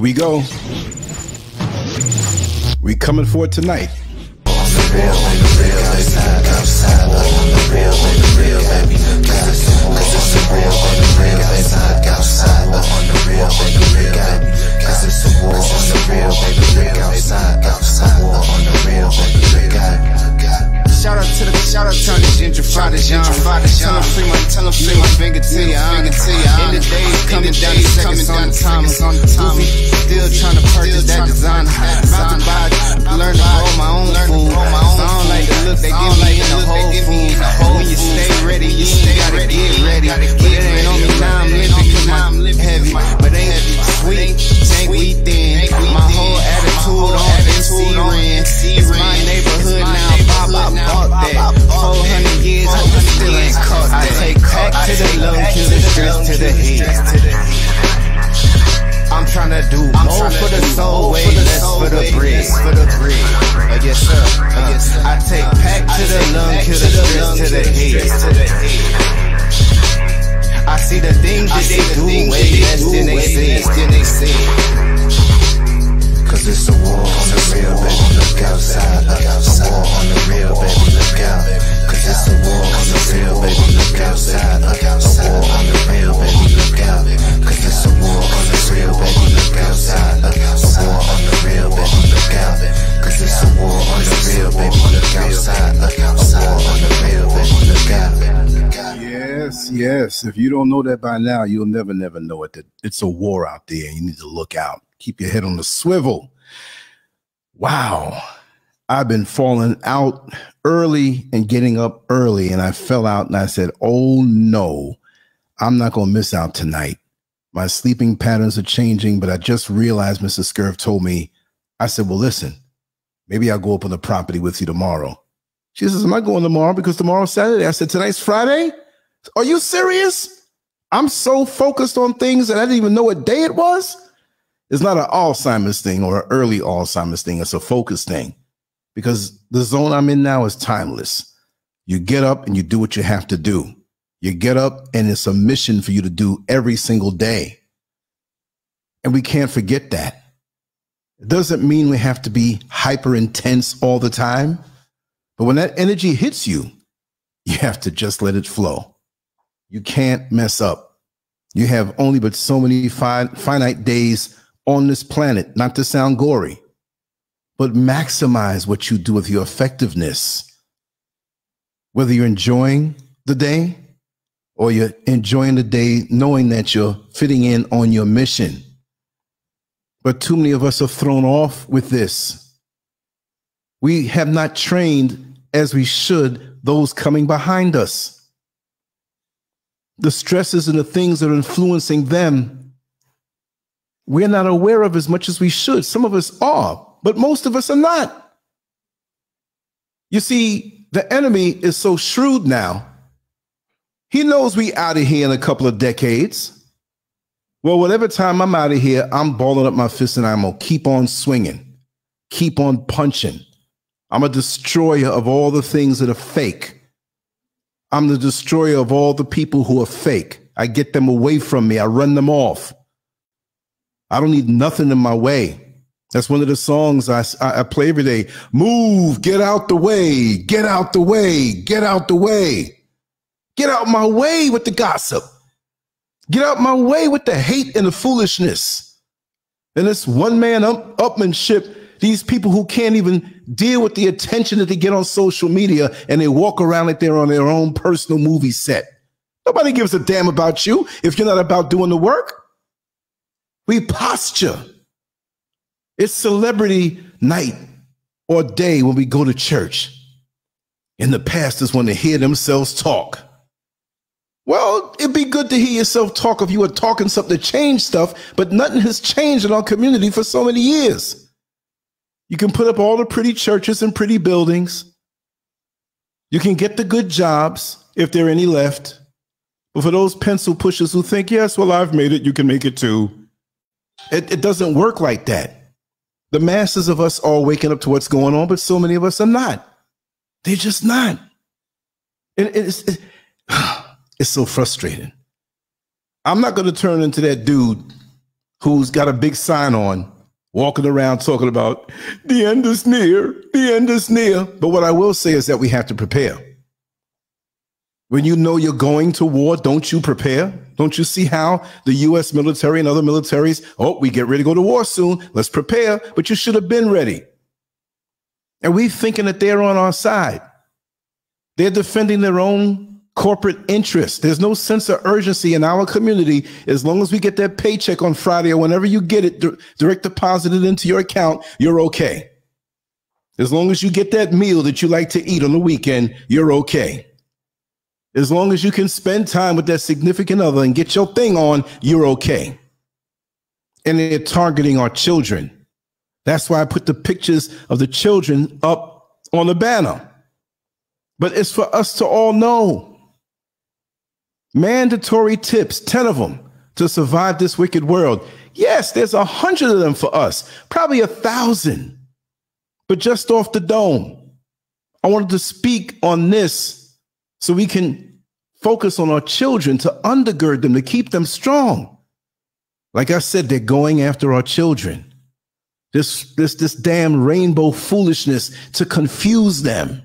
we go. We coming for it tonight. Shout out to the gentrified young. Tell 'em free my finger to you. In the days coming down the seconds on the timer. Goofy, still trying to purchase that designer. About to buy, learn to roll my own food. I don't like the look they give me in the whole food. When you stay ready, you ain't gotta get ready. But it ain't on me now I'm living because I'm heavy. But ain't sweet, ain't we thin. My whole attitude on MC Ren. It's my neighborhood now. Bought that 400 years, I still ain't caught that. I take back to the lung, kill the stress to the head. I'm tryna do more for the soul, way less for the bread. Yes sir. I take back to the lung, kill the stress to the head. I see the things that they do way less than they say. Cause it's a war on the real, baby, look outside. A war on the real, baby, look out. Cause it's a war on the real, baby, look outside. A war on the real, baby, look out. Cause it's a war on the real, baby, look outside. A war on the real, baby, look out. Cause it's a war on the real, baby, look outside. A war on the real, baby, look out. Yes. If you don't know that by now, you'll never know it. That it's a war out there. You need to look out. Keep your head on the swivel. Wow. I've been falling out early and getting up early, and I fell out and I said, oh no, I'm not going to miss out tonight. My sleeping patterns are changing, but I just realized Mr. Scurv told me, I said, well, listen, maybe I'll go up on the property with you tomorrow. She says, am I going tomorrow? Because tomorrow's Saturday. I said, tonight's Friday? Are you serious? I'm so focused on things that I didn't even know what day it was. It's not an Alzheimer's thing or an early Alzheimer's thing. It's a focus thing because the zone I'm in now is timeless. You get up and you do what you have to do. You get up and it's a mission for you to do every single day. And we can't forget that. It doesn't mean we have to be hyper intense all the time. But when that energy hits you, you have to just let it flow. You can't mess up. You have only but so many finite days on this planet, not to sound gory, but maximize what you do with your effectiveness. Whether you're enjoying the day or you're enjoying the day knowing that you're fitting in on your mission. But too many of us are thrown off with this. We have not trained as we should those coming behind us. The stresses and the things that are influencing them we're not aware of as much as we should. Some of us are, but most of us are not. You see, the enemy is so shrewd now. He knows we out of here in a couple of decades. Well, whatever time I'm out of here, I'm balling up my fists and I'm going to keep on swinging, keep on punching. I'm a destroyer of all the things that are fake. I'm the destroyer of all the people who are fake. I get them away from me. I run them off. I don't need nothing in my way. That's one of the songs I play every day. Move, get out the way, get out the way, get out the way. Get out my way with the gossip. Get out my way with the hate and the foolishness. And this one-man upmanship, these people who can't even deal with the attention that they get on social media and they walk around like they're on their own personal movie set. Nobody gives a damn about you if you're not about doing the work. We posture. It's celebrity night or day when we go to church. And the pastors want to hear themselves talk. Well, it'd be good to hear yourself talk if you were talking something to change stuff, but nothing has changed in our community for so many years. You can put up all the pretty churches and pretty buildings. You can get the good jobs if there are any left. But for those pencil pushers who think, yes, well, I've made it, you can make it too. It doesn't work like that. The masses of us are waking up to what's going on, but so many of us are not. They're just not. And it's so frustrating. I'm not going to turn into that dude who's got a big sign on, walking around talking about the end is near, the end is near. But what I will say is that we have to prepare. When you know you're going to war, don't you prepare? Don't you see how the U.S. military and other militaries, oh, we get ready to go to war soon, let's prepare, but you should have been ready. And we thinking that they're on our side. They're defending their own corporate interests. There's no sense of urgency in our community. As long as we get that paycheck on Friday or whenever you get it, direct deposited into your account, you're okay. As long as you get that meal that you like to eat on the weekend, you're okay. As long as you can spend time with that significant other and get your thing on, you're okay. And they're targeting our children. That's why I put the pictures of the children up on the banner. But it's for us to all know. Mandatory tips, 10 of them, to survive this wicked world. Yes, there's 100 of them for us, probably 1,000. But just off the dome, I wanted to speak on this so we can focus on our children, to undergird them, to keep them strong. Like I said, they're going after our children. This damn rainbow foolishness to confuse them.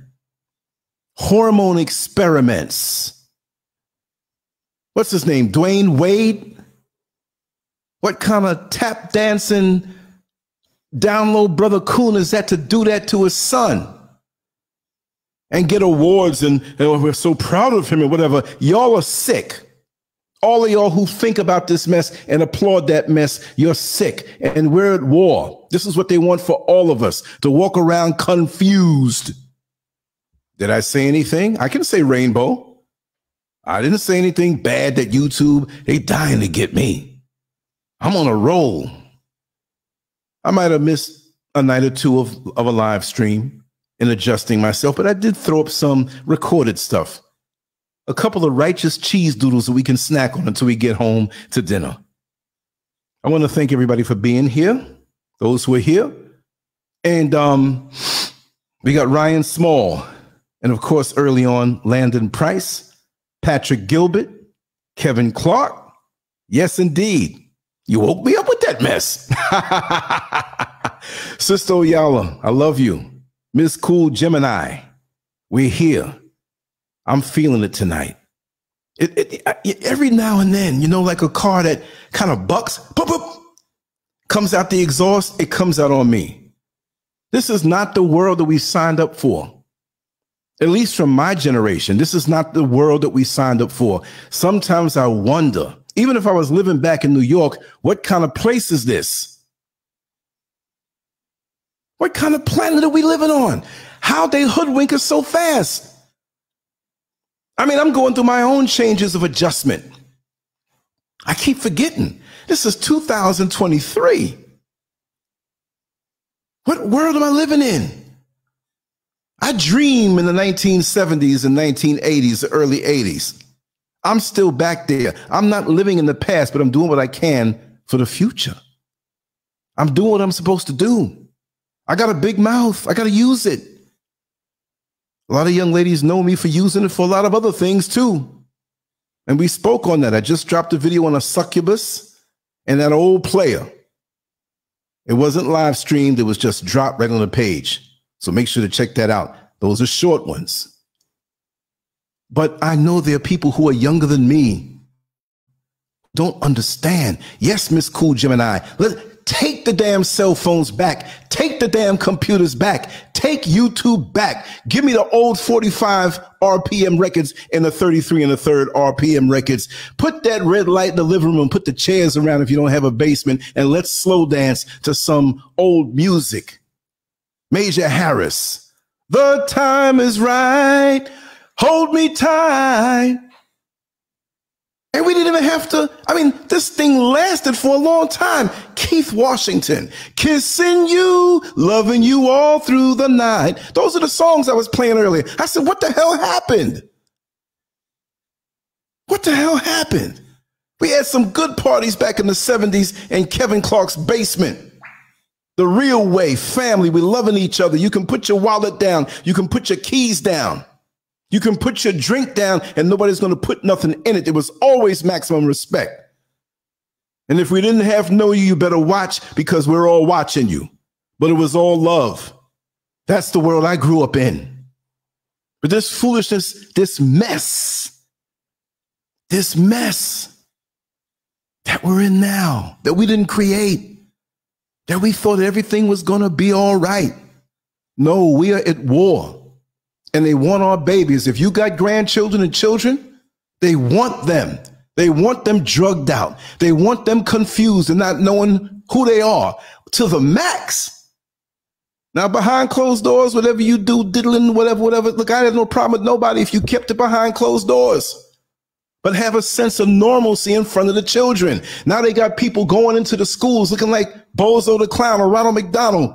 Hormone experiments. What's his name? Dwayne Wade? What kind of tap dancing down low brother coon is that to do that to his son? And get awards and we're so proud of him and whatever. Y'all are sick. All of y'all who think about this mess and applaud that mess, you're sick. And we're at war. This is what they want for all of us, to walk around confused. Did I say anything? I can say rainbow. I didn't say anything bad that YouTube, they dying to get me. I'm on a roll. I might have missed a night or two of a live stream in adjusting myself, but I did throw up some recorded stuff. A couple of righteous cheese doodles that we can snack on until we get home to dinner. I want to thank everybody for being here, those who are here. And we got Ryan Small, and of course, early on, Landon Price, Patrick Gilbert, Kevin Clark. Yes, indeed. You woke me up with that mess. Sister Oyala, I love you. Miss Cool Gemini, we're here. I'm feeling it tonight. Every now and then, you know, like a car that kind of bucks, boop, boop, comes out the exhaust, it comes out on me. This is not the world that we signed up for. At least from my generation, this is not the world that we signed up for. Sometimes I wonder, even if I was living back in New York, what kind of place is this? What kind of planet are we living on? How they hoodwink us so fast? I mean, I'm going through my own changes of adjustment. I keep forgetting. This is 2023. What world am I living in? I dream in the 1970s and 1980s, the early 80s. I'm still back there. I'm not living in the past, but I'm doing what I can for the future. I'm doing what I'm supposed to do. I got a big mouth. I got to use it. A lot of young ladies know me for using it for a lot of other things too. And we spoke on that. I just dropped a video on a succubus and that old player. It wasn't live streamed. It was just dropped right on the page. So make sure to check that out. Those are short ones. But I know there are people who are younger than me, don't understand. Yes, Miss Cool Gemini, take the damn cell phones back. Take the damn computers back. Take YouTube back. Give me the old 45 RPM records and the 33 and a third RPM records. Put that red light in the living room. Put the chairs around if you don't have a basement, and let's slow dance to some old music. Major Harris. The time is right. Hold me tight. And we didn't even have to, I mean, this thing lasted for a long time. Keith Washington, kissing you, loving you all through the night. Those are the songs I was playing earlier. I said, what the hell happened? What the hell happened? We had some good parties back in the 70s in Kevin Clark's basement. The real way, family, we loving each other. You can put your wallet down. You can put your keys down. You can put your drink down and nobody's going to put nothing in it. There was always maximum respect. And if we didn't have know you, you better watch because we're all watching you. But it was all love. That's the world I grew up in. But this foolishness, this mess that we're in now, that we didn't create, that we thought everything was going to be all right. No, we are at war. And they want our babies. If you got grandchildren and children, they want them. They want them drugged out. They want them confused and not knowing who they are to the max. Now, behind closed doors, whatever you do, diddling, whatever. Look, I have no problem with nobody if you kept it behind closed doors. But have a sense of normalcy in front of the children. Now they got people going into the schools looking like Bozo the Clown or Ronald McDonald,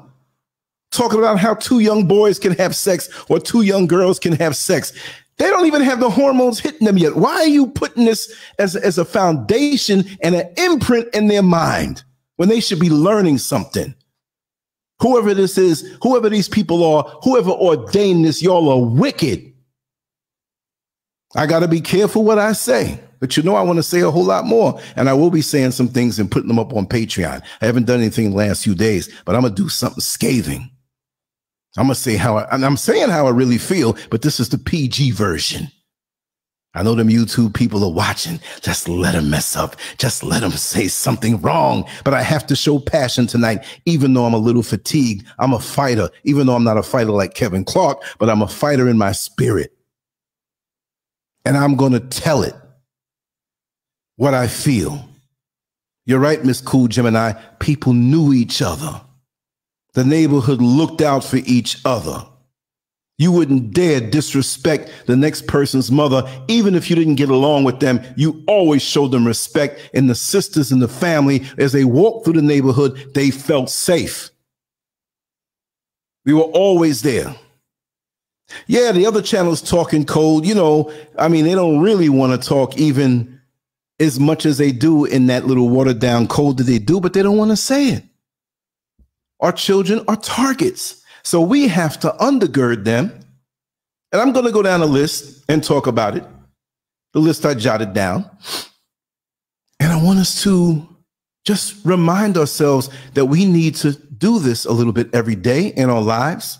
talking about how 2 young boys can have sex or 2 young girls can have sex. They don't even have the hormones hitting them yet. Why are you putting this as a foundation and an imprint in their mind when they should be learning something? Whoever this is, whoever these people are, whoever ordained this, y'all are wicked. I got to be careful what I say, but you know I want to say a whole lot more, and I will be saying some things and putting them up on Patreon. I haven't done anything the last few days, but I'm going to do something scathing. I'm going to say I'm saying how I really feel, but this is the PG version. I know them YouTube people are watching. Just let them mess up. Just let them say something wrong. But I have to show passion tonight, even though I'm a little fatigued. I'm a fighter, even though I'm not a fighter like Kevin Clark, but I'm a fighter in my spirit. And I'm going to tell it what I feel. You're right, Miss Cool Gemini. People knew each other. The neighborhood looked out for each other. You wouldn't dare disrespect the next person's mother. Even if you didn't get along with them, you always showed them respect. And the sisters in the family, as they walked through the neighborhood, they felt safe. We were always there. Yeah, the other channels talking code, you know, I mean, they don't really want to talk even as much as they do in that little watered down code that they do, but they don't want to say it. Our children are targets. So we have to undergird them. And I'm going to go down a list and talk about it. The list I jotted down. And I want us to just remind ourselves that we need to do this a little bit every day in our lives.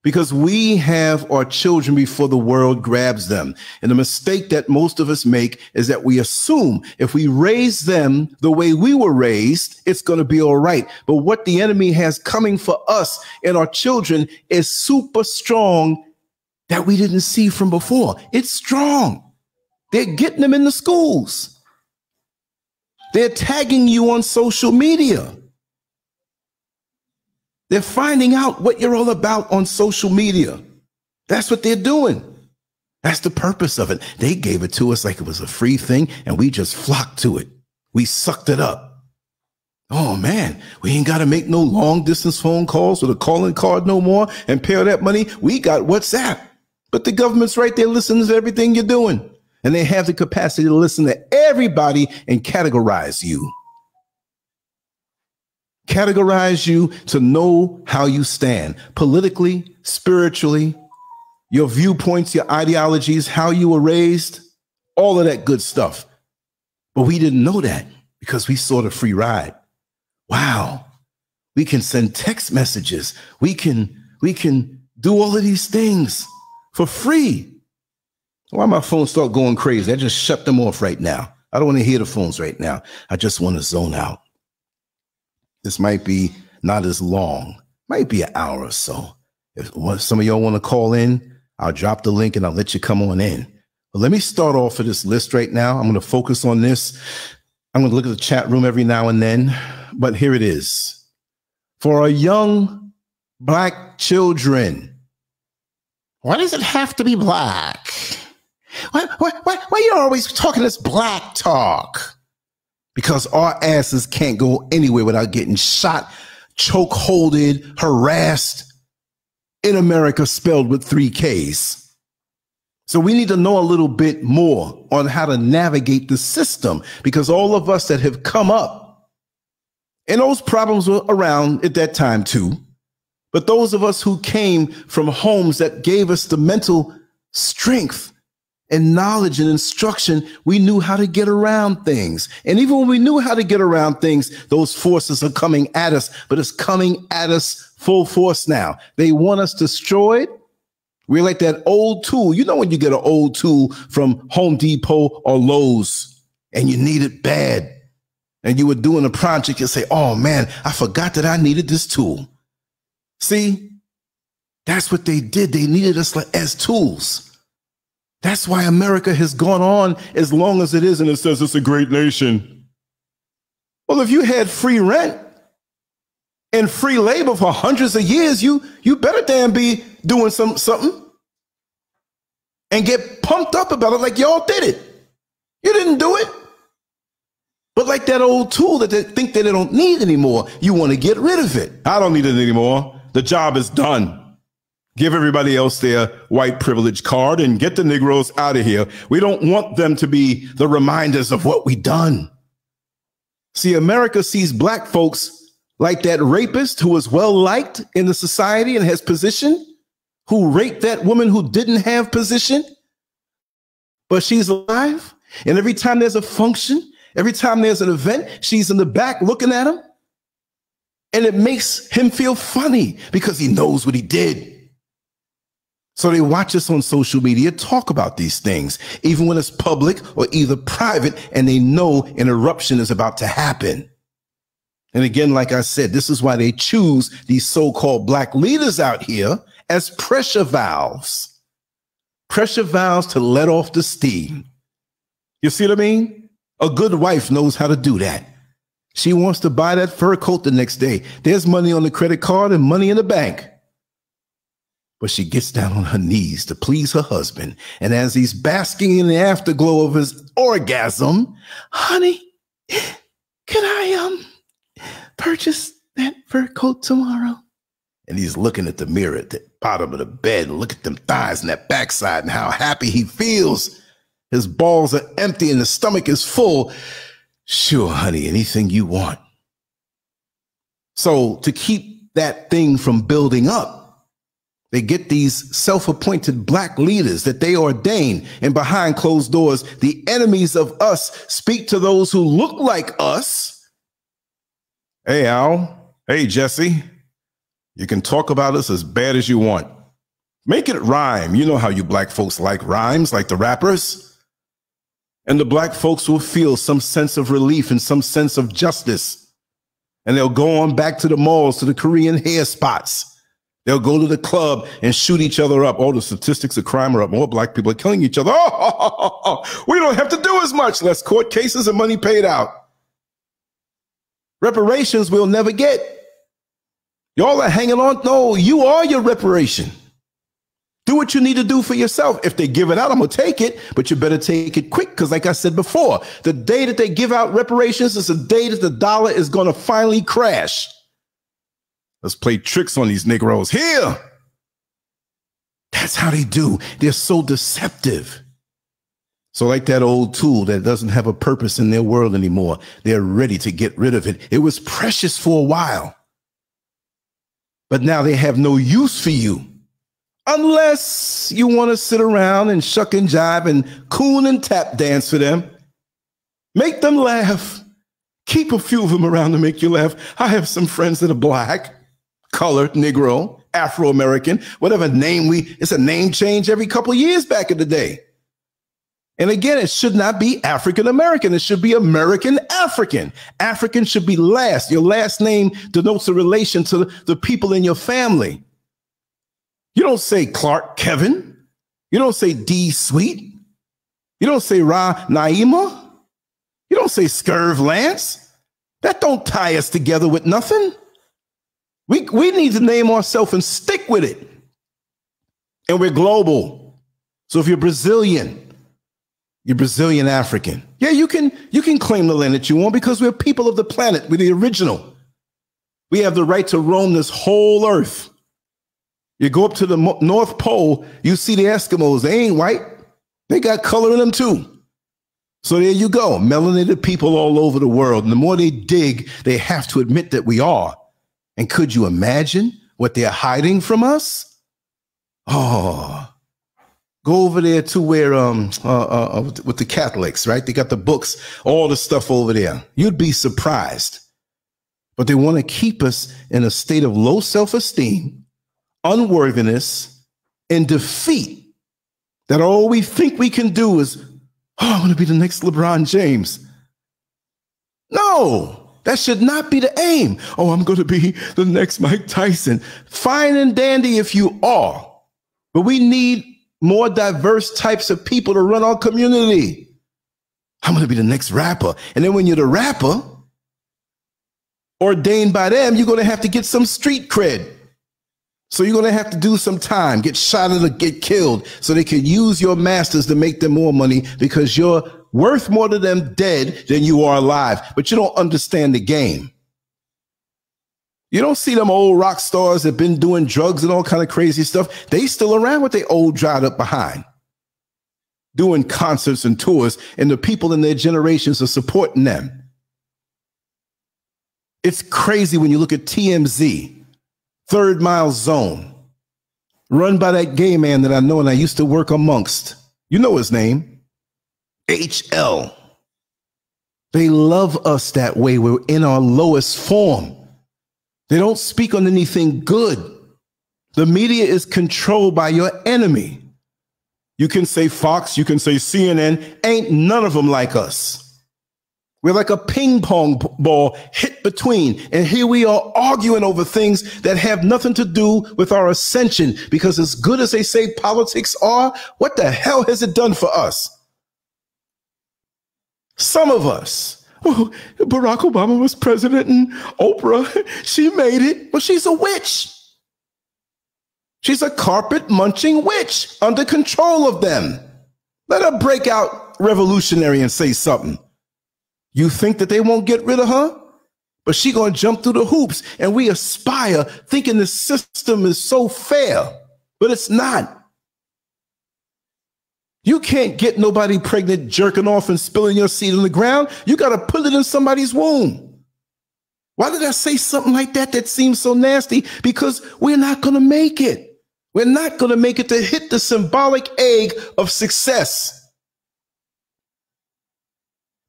Because we have our children before the world grabs them. And the mistake that most of us make is that we assume if we raise them the way we were raised, it's going to be all right. But what the enemy has coming for us and our children is super strong that we didn't see from before. It's strong. They're getting them in the schools. They're tagging you on social media. They're finding out what you're all about on social media. That's what they're doing. That's the purpose of it. They gave it to us like it was a free thing, and we just flocked to it. We sucked it up. Oh, man, we ain't got to make no long-distance phone calls with a calling card no more and pay all that money. We got WhatsApp. But the government's right there listening to everything you're doing. And they have the capacity to listen to everybody and categorize you. Categorize you to know how you stand politically, spiritually, your viewpoints, your ideologies, how you were raised, all of that good stuff. But we didn't know that because we saw the free ride. Wow. We can send text messages. We can do all of these things for free. Why my phone start going crazy? I just shut them off right now. I don't want to hear the phones right now. I just want to zone out. This might be not as long, might be an hour or so. If some of y'all want to call in, I'll drop the link and I'll let you come on in. But let me start off with this list right now. I'm going to focus on this. I'm going to look at the chat room every now and then, but here it is. For our young Black children. Why does it have to be black? Why you always talking this black talk? Because our asses can't go anywhere without getting shot, chokeholded, harassed in America, spelled with 3 Ks. So we need to know a little bit more on how to navigate the system, because all of us that have come up, and those problems were around at that time too, but those of us who came from homes that gave us the mental strength and knowledge and instruction, we knew how to get around things. And even when we knew how to get around things, those forces are coming at us, but it's coming at us full force now. They want us destroyed. We're like that old tool. You know when you get an old tool from Home Depot or Lowe's and you need it bad, and you were doing a project, you say, oh man, I forgot that I needed this tool. See, that's what they did. They needed us as tools. That's why America has gone on as long as it is, and it says it's a great nation. Well, if you had free rent and free labor for hundreds of years, you better damn be doing something and get pumped up about it like y'all did it. You didn't do it. But like that old tool that they think that they don't need anymore, you want to get rid of it. I don't need it anymore. The job is done. Give everybody else their white privilege card and get the Negroes out of here. We don't want them to be the reminders of what we done. See, America sees black folks like that rapist who is well liked in the society and has position, who raped that woman who didn't have position, but she's alive. And every time there's a function, every time there's an event, she's in the back looking at him. And it makes him feel funny because he knows what he did. So they watch us on social media talk about these things, even when it's public or either private, and they know an eruption is about to happen. And again, like I said, this is why they choose these so-called black leaders out here as pressure valves to let off the steam. You see what I mean? A good wife knows how to do that. She wants to buy that fur coat the next day. There's money on the credit card and money in the bank. But she gets down on her knees to please her husband. And as he's basking in the afterglow of his orgasm, honey, can I purchase that fur coat tomorrow? And he's looking at the mirror at the bottom of the bed and look at them thighs and that backside and how happy he feels. His balls are empty and the stomach is full. Sure, honey, anything you want. So to keep that thing from building up, they get these self-appointed black leaders that they ordain, and behind closed doors, the enemies of us speak to those who look like us. Hey, Al. Hey, Jesse. You can talk about us as bad as you want. Make it rhyme. You know how you black folks like rhymes, like the rappers. And the black folks will feel some sense of relief and some sense of justice. And they'll go on back to the malls, to the Korean hair spots. They'll go to the club and shoot each other up. Oh, the statistics of crime are up. More black people are killing each other. We don't have to do as much. Less court cases and money paid out. Reparations we'll never get. Y'all are hanging on. No, you are your reparation. Do what you need to do for yourself. If they give it out, I'm going to take it, but you better take it quick. Because like I said before, the day that they give out reparations is the day that the dollar is going to finally crash. Let's play tricks on these Negroes here. That's how they do. They're so deceptive. So like that old tool that doesn't have a purpose in their world anymore, they're ready to get rid of it. It was precious for a while, but now they have no use for you. Unless you want to sit around and shuck and jive and coon and tap dance for them. Make them laugh. Keep a few of them around to make you laugh. I have some friends that are black, colored, Negro, Afro-American, whatever name it's a name change every couple of years back in the day. And again, it should not be African-American. It should be American-African. African should be last. Your last name denotes a relation to the people in your family. You don't say Clark Kevin. You don't say D Sweet. You don't say Ra Naima. You don't say SCURV Lance. That don't tie us together with nothing. We need to name ourselves and stick with it. And we're global. So if you're Brazilian African. Yeah, you can claim the land that you want because we're people of the planet. We're the original. We have the right to roam this whole earth. You go up to the North Pole, you see the Eskimos. They ain't white. They got color in them too. So there you go. Melanated people all over the world. And the more they dig, they have to admit that we are. And could you imagine what they're hiding from us? Oh, Go over there to where with the Catholics, right? They got the books, all the stuff over there. You'd be surprised. But they want to keep us in a state of low self-esteem, unworthiness, and defeat. That all we think we can do is, oh, I want to be the next LeBron James. No, that should not be the aim. Oh, I'm going to be the next Mike Tyson. Fine and dandy if you are. But we need more diverse types of people to run our community. I'm going to be the next rapper. And then when you're the rapper, ordained by them, you're going to have to get some street cred. So you're going to have to do some time, get shot or get killed so they can use your masters to make them more money because you're worth more to them dead than you are alive. But you don't understand the game. You don't see them old rock stars that have been doing drugs and all kind of crazy stuff. They still around with their old dried up behind, doing concerts and tours, and the people in their generations are supporting them. It's crazy when you look at TMZ, Third Mile Zone, run by that gay man that I know and I used to work amongst. You know his name, HL. They love us that way. We're in our lowest form. They don't speak on anything good. The media is controlled by your enemy. You can say Fox, you can say CNN, ain't none of them like us. We're like a ping pong ball hit between. And here we are arguing over things that have nothing to do with our ascension. Because as good as they say politics are, what the hell has it done for us? Some of us. Well, Barack Obama was president and Oprah, she made it. Well, she's a witch. She's a carpet munching witch under control of them. Let her break out revolutionary and say something. You think that they won't get rid of her? But she gonna jump through the hoops, and we aspire thinking the system is so fair, but it's not. You can't get nobody pregnant jerking off and spilling your seed on the ground. You got to put it in somebody's womb. Why did I say something like that that seems so nasty? Because we're not going to make it. We're not going to make it to hit the symbolic egg of success.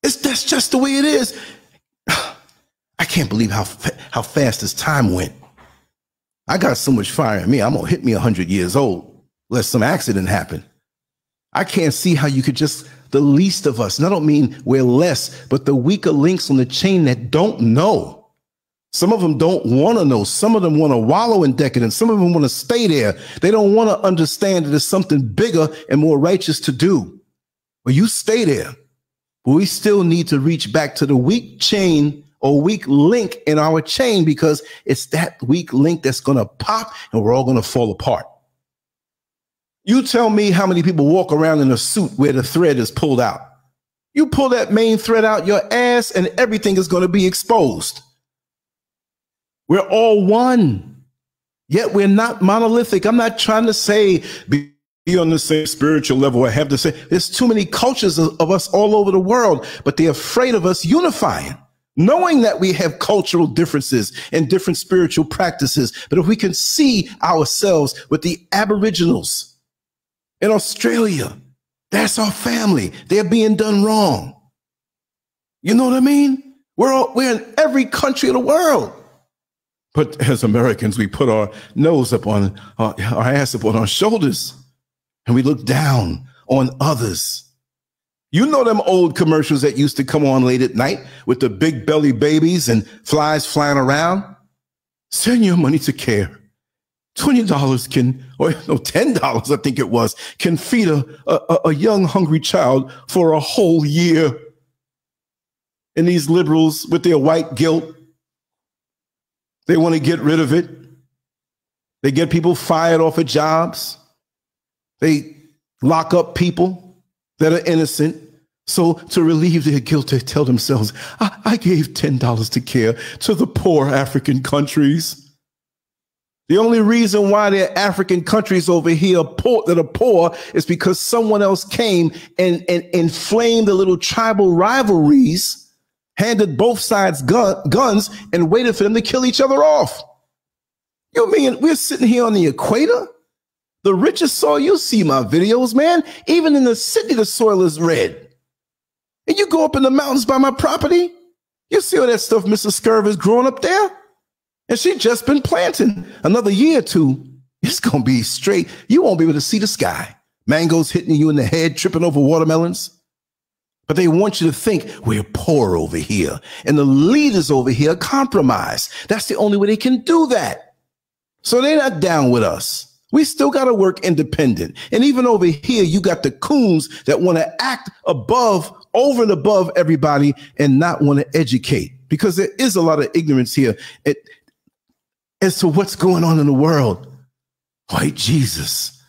That's just the way it is. I can't believe how fast this time went. I got so much fire in me. I'm going to hit me 100 years old unless some accident happened. I can't see how you could just, the least of us, and I don't mean we're less, but the weaker links on the chain that don't know. Some of them don't want to know. Some of them want to wallow in decadence. Some of them want to stay there. They don't want to understand that there's something bigger and more righteous to do. Well, you stay there. But we still need to reach back to the weak chain or weak link in our chain because it's that weak link that's going to pop and we're all going to fall apart. You tell me how many people walk around in a suit where the thread is pulled out. You pull that main thread out your ass and everything is going to be exposed. We're all one, yet we're not monolithic. I'm not trying to say be on the same spiritual level or have the same. There's too many cultures of us all over the world, but they're afraid of us unifying, knowing that we have cultural differences and different spiritual practices. But if we can see ourselves with the Aboriginals in Australia, that's our family. They're being done wrong. You know what I mean? We're in every country of the world. But as Americans, we put our nose up on our ass up on our shoulders and we look down on others. You know them old commercials that used to come on late at night with the big belly babies and flies flying around? Send your money to CARE. $20 can, or no, $10, I think it was, can feed a young, hungry child for a whole year. And these liberals with their white guilt, they want to get rid of it. They get people fired off of jobs. They lock up people that are innocent. So to relieve their guilt, they tell themselves, I gave $10 to CARE to the poor African countries. The only reason why there are African countries over here that are poor is because someone else came and inflamed the little tribal rivalries, handed both sides guns, and waited for them to kill each other off. You mean we're sitting here on the equator? The richest soil, you see my videos, man. Even in the city, the soil is red. And you go up in the mountains by my property, you see all that stuff Mrs. Scurv is growing up there? And she just been planting. Another year or two, it's going to be straight. You won't be able to see the sky. Mangoes hitting you in the head, tripping over watermelons. But they want you to think we're poor over here. And the leaders over here compromise. That's the only way they can do that. So they're not down with us. We still got to work independent. And even over here, you got the coons that want to act over and above everybody and not want to educate, because there is a lot of ignorance here as to what's going on in the world. White Jesus.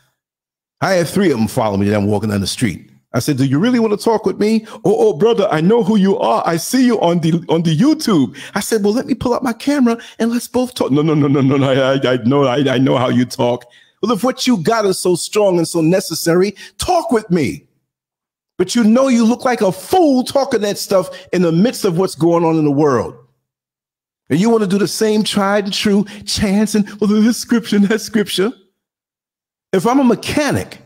I had 3 of them follow me that I'm walking down the street. I said, do you really want to talk with me? Oh, brother, I know who you are. I see you on the YouTube. I said, well, let me pull out my camera and let's both talk. No. I know how you talk. Well, if what you got is so strong and so necessary, talk with me. But you know you look like a fool talking that stuff in the midst of what's going on in the world. And you want to do the same tried and true chants and, well, this scripture and that scripture. If I'm a mechanic,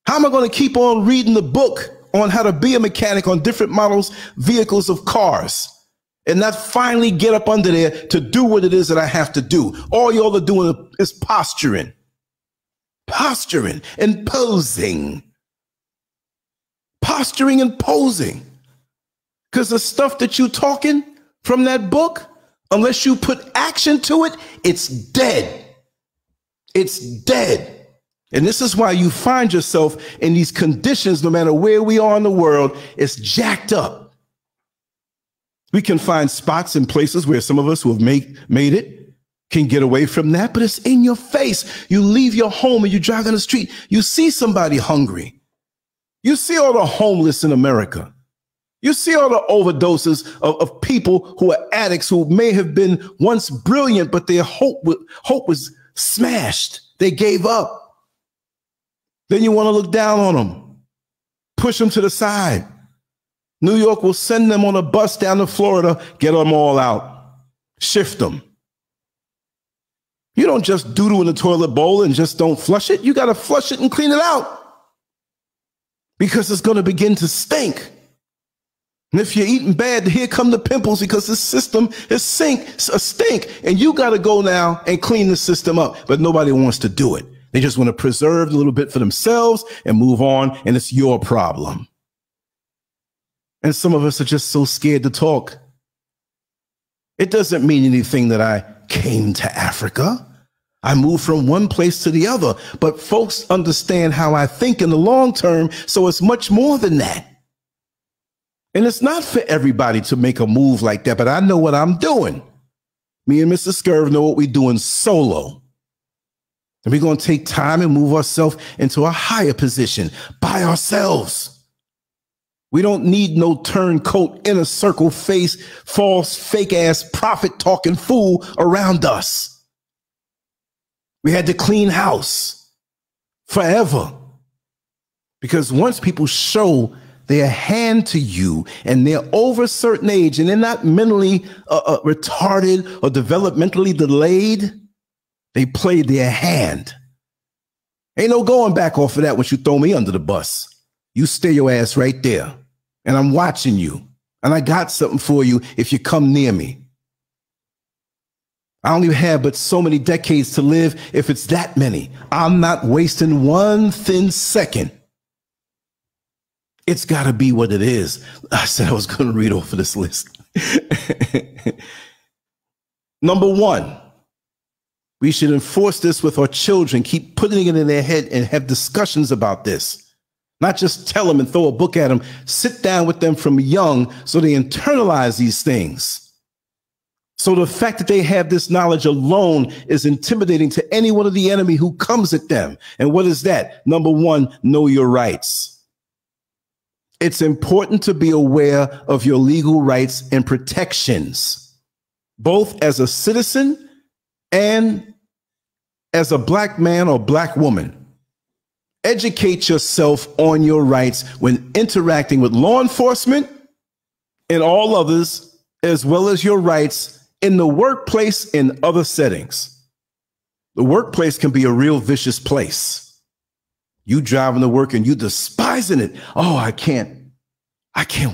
how am I going to keep on reading the book on how to be a mechanic on different models, vehicles of cars, and not finally get up under there to do what it is that I have to do? All y'all are doing is posturing and posing. Posturing and posing. Because the stuff that you talking from that book, unless you put action to it, it's dead. It's dead. And this is why you find yourself in these conditions, no matter where we are in the world, it's jacked up. We can find spots and places where some of us who have made it can get away from that, but it's in your face. You leave your home and you drive down the street. You see somebody hungry. You see all the homeless in America. You see all the overdoses of people who are addicts, who may have been once brilliant, but their hope was smashed. They gave up. Then you want to look down on them, push them to the side. New York will send them on a bus down to Florida, get them all out, shift them. You don't just doodle in the toilet bowl and just don't flush it. You got to flush it and clean it out, because it's going to begin to stink. And if you're eating bad, here come the pimples, because the system is a stink. And you got to go now and clean the system up. But nobody wants to do it. They just want to preserve a little bit for themselves and move on. And it's your problem. And some of us are just so scared to talk. It doesn't mean anything that I came to Africa. I moved from one place to the other. But folks understand how I think in the long term. So it's much more than that. And it's not for everybody to make a move like that, but I know what I'm doing. Me and Mr. Scurv know what we're doing solo. And we're going to take time and move ourselves into a higher position by ourselves. We don't need no turncoat, inner circle face, false, fake ass prophet talking fool around us. We had to clean house forever. Because once people show their hand to you and they're over a certain age and they're not mentally retarded or developmentally delayed, they play their hand. Ain't no going back off of that once you throw me under the bus. You stay your ass right there. And I'm watching you. And I got something for you if you come near me. I only have but so many decades to live, if it's that many. I'm not wasting one thin second. It's got to be what it is. I said I was going to read off of this list. Number 1, we should enforce this with our children. Keep putting it in their head and have discussions about this. Not just tell them and throw a book at them. Sit down with them from young so they internalize these things. So the fact that they have this knowledge alone is intimidating to anyone of the enemy who comes at them. And what is that? Number 1, know your rights. It's important to be aware of your legal rights and protections, both as a citizen and as a black man or black woman. Educate yourself on your rights when interacting with law enforcement and all others, as well as your rights in the workplace and other settings. The workplace can be a real vicious place. You driving to work and you despising it. Oh, I can't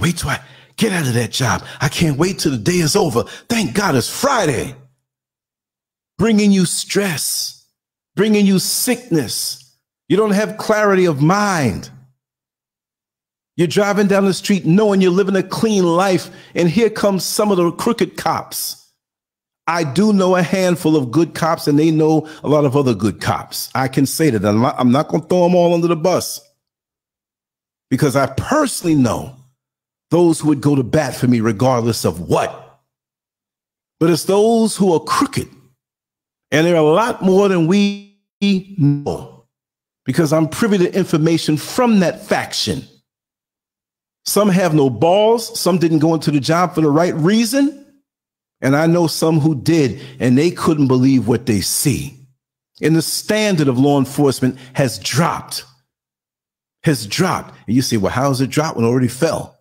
wait till I get out of that job. I can't wait till the day is over. Thank God it's Friday. Bringing you stress, bringing you sickness. You don't have clarity of mind. You're driving down the street knowing you're living a clean life, and here comes some of the crooked cops. I do know a handful of good cops, and they know a lot of other good cops. I can say that. I'm not going to throw them all under the bus, because I personally know those who would go to bat for me regardless of what. But it's those who are crooked, and there are a lot more than we know, because I'm privy to information from that faction. Some have no balls. Some didn't go into the job for the right reason. And I know some who did, and they couldn't believe what they see. And the standard of law enforcement has dropped. And you say, well, how has it dropped when it already fell?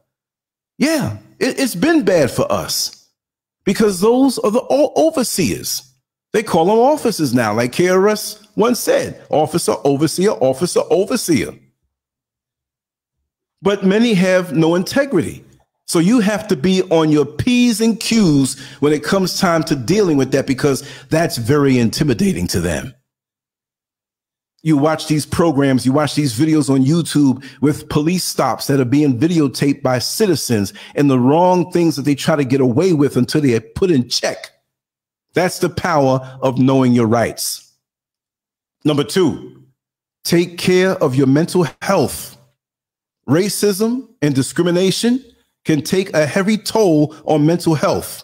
Yeah, it's been bad for us, because those are the overseers. They call them officers now, like KRS once said, officer, overseer, officer, overseer. But many have no integrity. So you have to be on your P's and Q's when it comes time to dealing with that, because that's very intimidating to them. You watch these programs, you watch these videos on YouTube with police stops that are being videotaped by citizens and the wrong things that they try to get away with until they are put in check. That's the power of knowing your rights. Number 2, take care of your mental health. Racism and discrimination can take a heavy toll on mental health.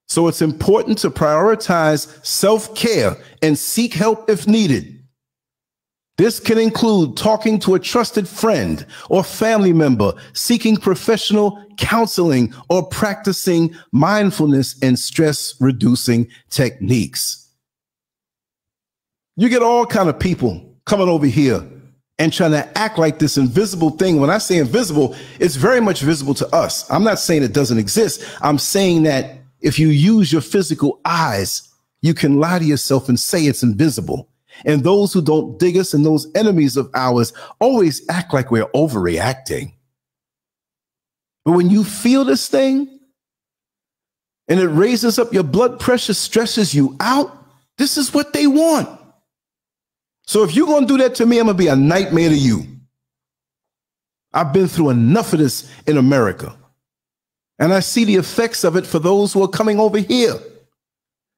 So it's important to prioritize self-care and seek help if needed. This can include talking to a trusted friend or family member, seeking professional counseling, or practicing mindfulness and stress-reducing techniques. You get all kinds of people coming over here and trying to act like this invisible thing. When I say invisible, it's very much visible to us. I'm not saying it doesn't exist. I'm saying that if you use your physical eyes, you can lie to yourself and say it's invisible. And those who don't dig us and those enemies of ours always act like we're overreacting. But when you feel this thing and it raises up your blood pressure, stresses you out, this is what they want. So if you're going to do that to me, I'm going to be a nightmare to you. I've been through enough of this in America, and I see the effects of it for those who are coming over here.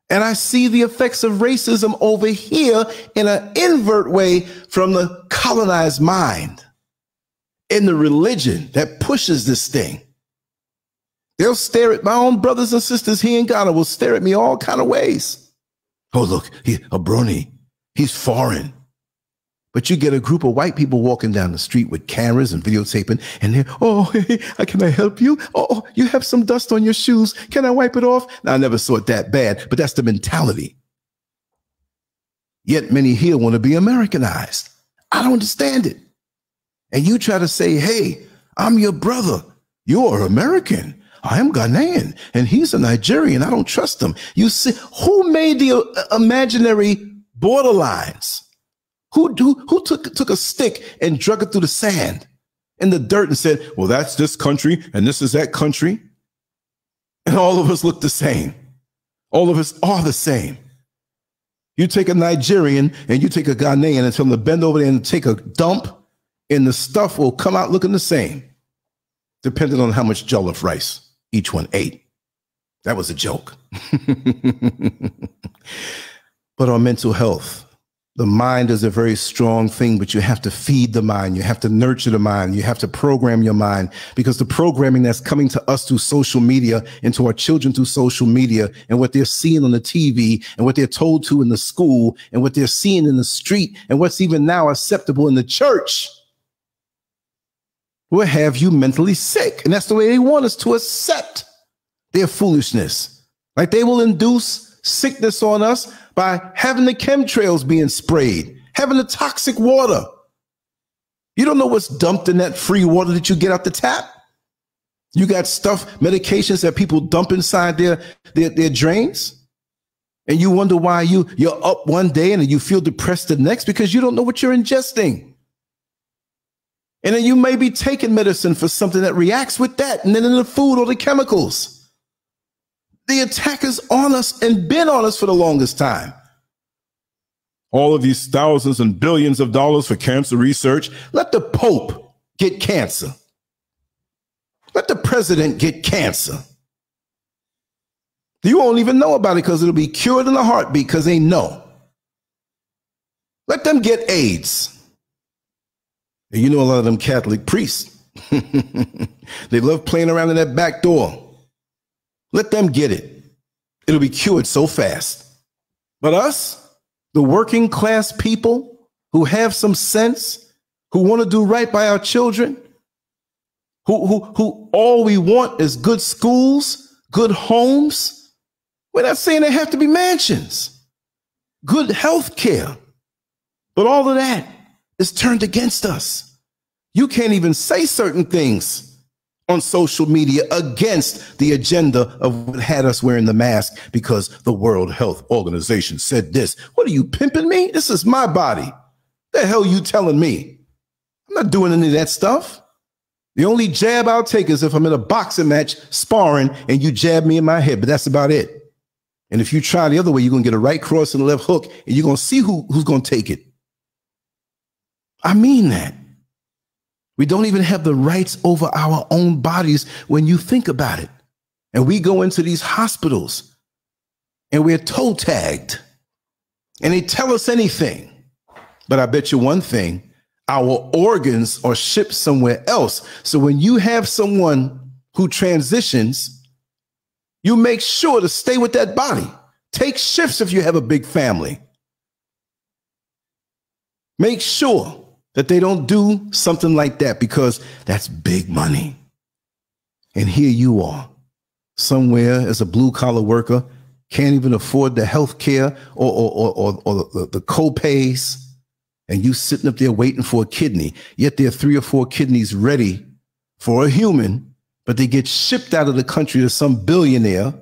And I see the effects of racism over here in an invert way from the colonized mind, in the religion that pushes this thing. They'll stare at my own brothers and sisters here in Ghana, will stare at me all kind of ways. Oh, look, a brony, he's foreign. But you get a group of white people walking down the street with cameras and videotaping, and they're, oh, hey, can I help you? Oh, you have some dust on your shoes. Can I wipe it off? Now, I never saw it that bad, but that's the mentality. Yet many here want to be Americanized. I don't understand it. And you try to say, hey, I'm your brother. You're American. I am Ghanaian, and he's a Nigerian. I don't trust him. You see, who made the imaginary borderlines? Who took a stick and drug it through the sand in the dirt and said, well, that's this country and this is that country? And all of us look the same. All of us are the same. You take a Nigerian and you take a Ghanaian and tell them to bend over there and take a dump, and the stuff will come out looking the same, depending on how much jollof rice each one ate. That was a joke. But on mental health, the mind is a very strong thing, but you have to feed the mind. You have to nurture the mind. You have to program your mind, because the programming that's coming to us through social media and to our children through social media, and what they're seeing on the TV and what they're told to in the school and what they're seeing in the street and what's even now acceptable in the church will have you mentally sick. And that's the way they want us to accept their foolishness. Like they will induce sickness on us by having the chemtrails being sprayed, having the toxic water. You don't know what's dumped in that free water that you get out the tap. You got stuff, medications that people dump inside their drains. And you wonder why you're up one day and you feel depressed the next, because you don't know what you're ingesting. And then you may be taking medicine for something that reacts with that, and then in the food or the chemicals. The attack is on us and been on us for the longest time. All of these thousands and billions of dollars for cancer research. Let the Pope get cancer. Let the president get cancer. You won't even know about it because it'll be cured in a heartbeat because they know. Let them get AIDS. And you know a lot of them Catholic priests. They love playing around in that back door. Let them get it. It'll be cured so fast. But us, the working class people who have some sense, who want to do right by our children, who all we want is good schools, good homes. We're not saying they have to be mansions, good health care. But all of that is turned against us. You can't even say certain things on social media against the agenda of what had us wearing the mask because the World Health Organization said this. What are you, pimping me? This is my body. The hell you telling me? I'm not doing any of that stuff. The only jab I'll take is if I'm in a boxing match sparring and you jab me in my head, but that's about it. And if you try the other way, you're going to get a right cross and a left hook, and you're going to see who's going to take it. I mean that. We don't even have the rights over our own bodies when you think about it. And we go into these hospitals and we're toe tagged and they tell us anything. But I bet you one thing, our organs are shipped somewhere else. So when you have someone who transitions, you make sure to stay with that body. Take shifts if you have a big family. Make sure that they don't do something like that because that's big money. And here you are, somewhere as a blue collar worker, can't even afford the health care or the co-pays, and you sitting up there waiting for a kidney, yet there are 3 or 4 kidneys ready for a human, but they get shipped out of the country to some billionaire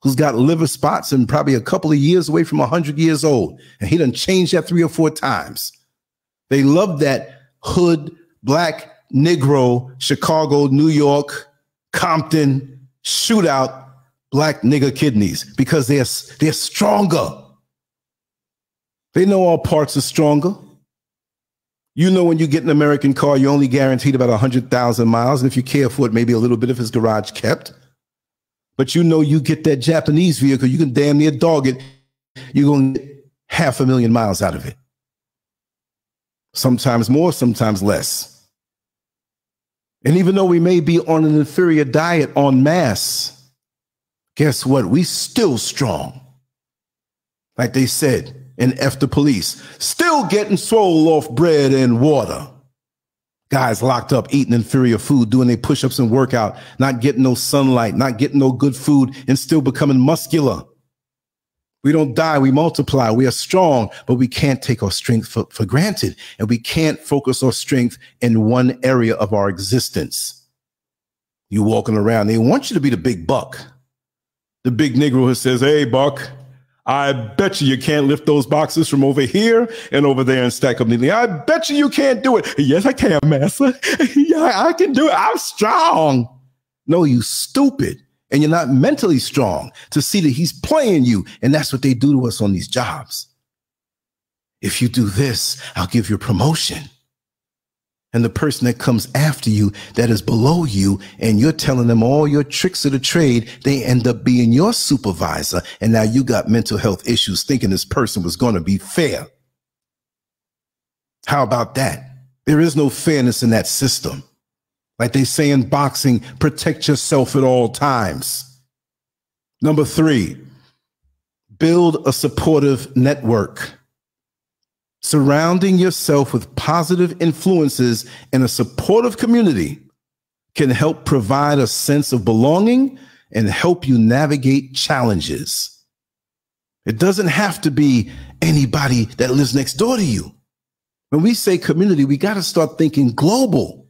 who's got liver spots and probably a couple of years away from 100 years old, and he done changed that 3 or 4 times. They love that hood, black, Negro, Chicago, New York, Compton, shootout, black nigger kidneys because they're stronger. They know all parts are stronger. You know when you get an American car, you're only guaranteed about 100,000 miles. And if you care for it, maybe a little bit if it's garage kept. But you know you get that Japanese vehicle, you can damn near dog it. You're going to get 500,000 miles out of it. Sometimes more, sometimes less. And even though we may be on an inferior diet en masse, guess what? We still strong. Like they said in F the Police, still getting swole off bread and water. Guys locked up eating inferior food, doing their push-ups and workout, not getting no sunlight, not getting no good food, and still becoming muscular. We don't die, we multiply. We are strong, but we can't take our strength for granted. And we can't focus our strength in one area of our existence. You walking around, they want you to be the big buck. The big Negro who says, hey, buck, I bet you can't lift those boxes from over here and over there and stack them neatly. I bet you can't do it. Yes, I can, master. Yeah, I can do it. I'm strong. No, you stupid. And you're not mentally strong to see that he's playing you. And that's what they do to us on these jobs. If you do this, I'll give you a promotion. And the person that comes after you, that is below you, and you're telling them all your tricks of the trade, they end up being your supervisor. And now you got mental health issues thinking this person was going to be fair. How about that? There is no fairness in that system. Like they say in boxing, protect yourself at all times. Number 3, build a supportive network. Surrounding yourself with positive influences and a supportive community can help provide a sense of belonging and help you navigate challenges. It doesn't have to be anybody that lives next door to you. When we say community, we got to start thinking global.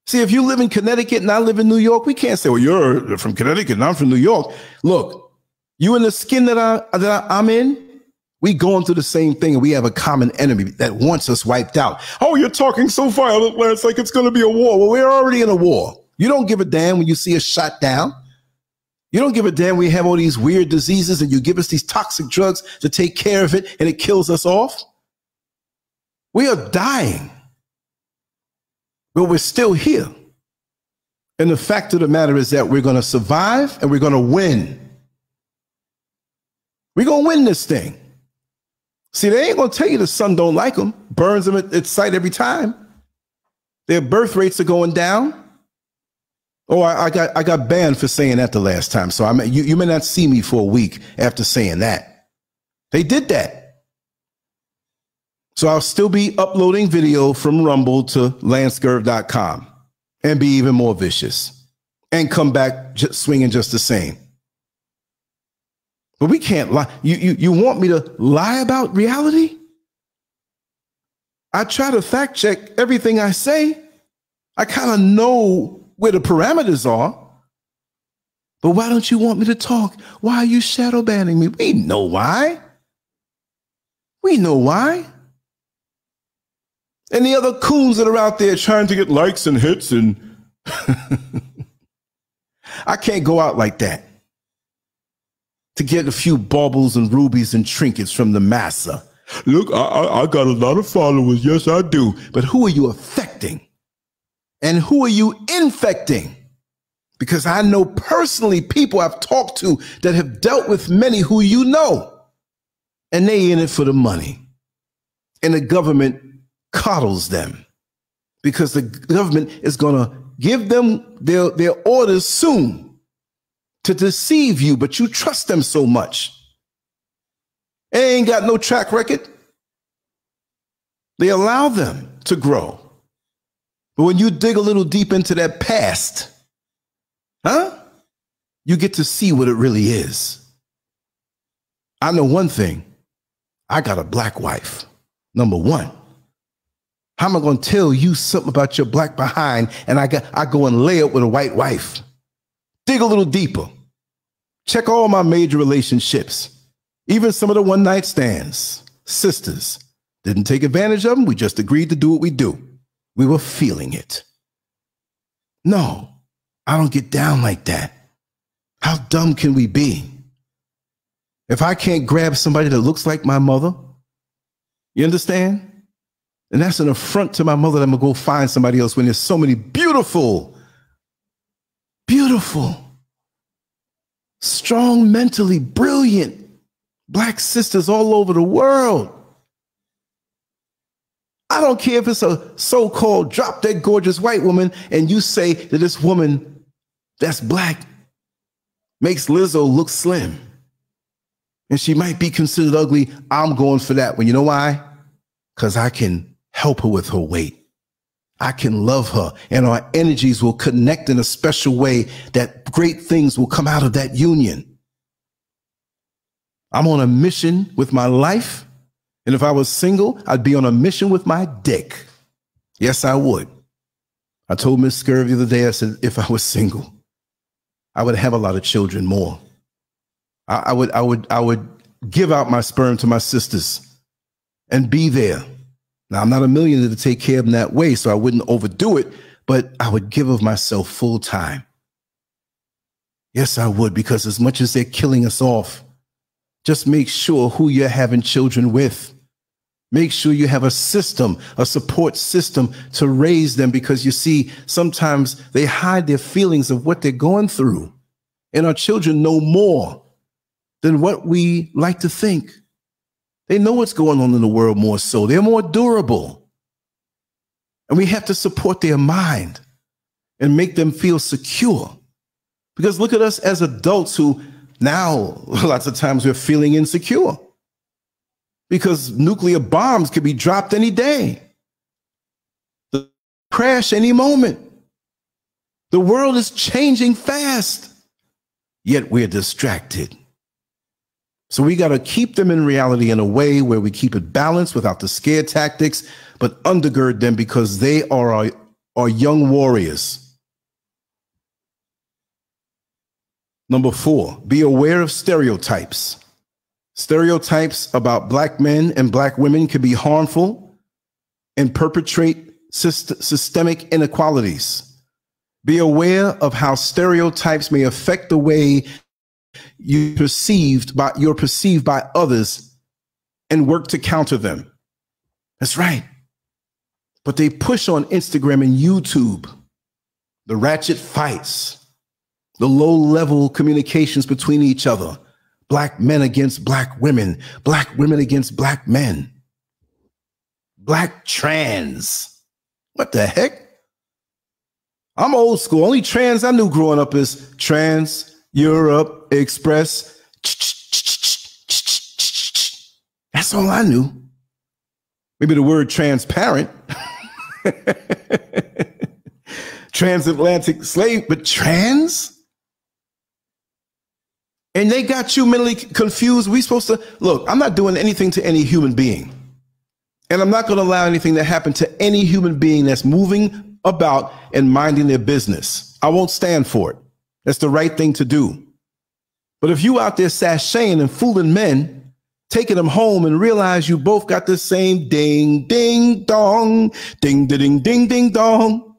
See, if you live in Connecticut and I live in New York, we can't say, well, you're from Connecticut and I'm from New York. Look, you in the skin that I'm in, We going through the same thing, and we have a common enemy that wants us wiped out. Oh, you're talking so violent, Lance, like it's going to be a war. Well, we're already in a war. You don't give a damn when you see us shot down. You don't give a damn when we have all these weird diseases and you give us these toxic drugs to take care of it and it kills us off. We are dying, but we're still here. And the fact of the matter is that we're going to survive and we're going to win. We're going to win this thing. See, they ain't going to tell you the sun don't like them, burns them at sight every time. Their birth rates are going down. Oh, I got banned for saying that the last time. So you may not see me for a week after saying that. They did that. So I'll still be uploading video from Rumble to LanceScurv.com and be even more vicious and come back swinging just the same. But we can't lie. You want me to lie about reality? I try to fact check everything I say. I kind of know where the parameters are. But why don't you want me to talk? Why are you shadow banning me? We know why. We know why. And the other coons that are out there trying to get likes and hits and I can't go out like that to get a few baubles and rubies and trinkets from the massa. Look, I got a lot of followers. Yes, I do. But who are you affecting? And who are you infecting? Because I know personally people I've talked to that have dealt with many who you know, and they in it for the money. And the government coddles them because the government is going to give them their orders soon to deceive you, but you trust them so much. They ain't got no track record. They allow them to grow. But when you dig a little deep into that past, you get to see what it really is. I know one thing. I got a black wife, number one. How am I going to tell you something about your black behind and I go and lay up with a white wife? Dig a little deeper. Check all my major relationships, even some of the one-night stands. Sisters, didn't take advantage of them. We just agreed to do what we do. We were feeling it. No, I don't get down like that. How dumb can we be? If I can't grab somebody that looks like my mother, you understand? And that's an affront to my mother that I'm going to go find somebody else when there's so many beautiful, strong, mentally brilliant black sisters all over the world. I don't care if it's a so-called drop-dead gorgeous white woman and you say that this woman that's black makes Lizzo look slim and she might be considered ugly. I'm going for that one. You know why? Because I can help her with her weight. I can love her and our energies will connect in a special way that great things will come out of that union. I'm on a mission with my life. And if I was single, I'd be on a mission with my dick. Yes, I would. I told Miss Scurv the other day, I said, if I was single, I would have a lot of children more. I would give out my sperm to my sisters and be there. Now, I'm not a millionaire to take care of them that way, so I wouldn't overdo it, but I would give of myself full time. Yes, I would, because as much as they're killing us off, just make sure who you're having children with. Make sure you have a system, a support system to raise them, because you see, sometimes they hide their feelings of what they're going through. And our children know more than what we like to think. They know what's going on in the world more so. They're more durable. And we have to support their mind and make them feel secure. Because look at us as adults who now, lots of times we're feeling insecure. Because nuclear bombs could be dropped any day. The crash any moment. The world is changing fast. Yet we're distracted. So we got to keep them in reality in a way where we keep it balanced without the scare tactics, but undergird them because they are our young warriors. Number 4, be aware of stereotypes. Stereotypes about black men and black women can be harmful and perpetrate systemic inequalities. Be aware of how stereotypes may affect the way you're perceived by others and work to counter them. That's right. But they push on Instagram and YouTube the ratchet fights, the low-level communications between each other, black men against black women against black men, black trans. What the heck? I'm old school. Only trans I knew growing up is Trans, Europe, Express. That's all I knew. Maybe the word transparent. Transatlantic slave, but trans? And they got you mentally confused. We supposed to, look, I'm not doing anything to any human being. And I'm not going to allow anything to happen to any human being that's moving about and minding their business. I won't stand for it. That's the right thing to do. But if you out there sashaying and fooling men, taking them home and realize you both got the same ding, ding, dong, ding, ding, ding, ding, dong,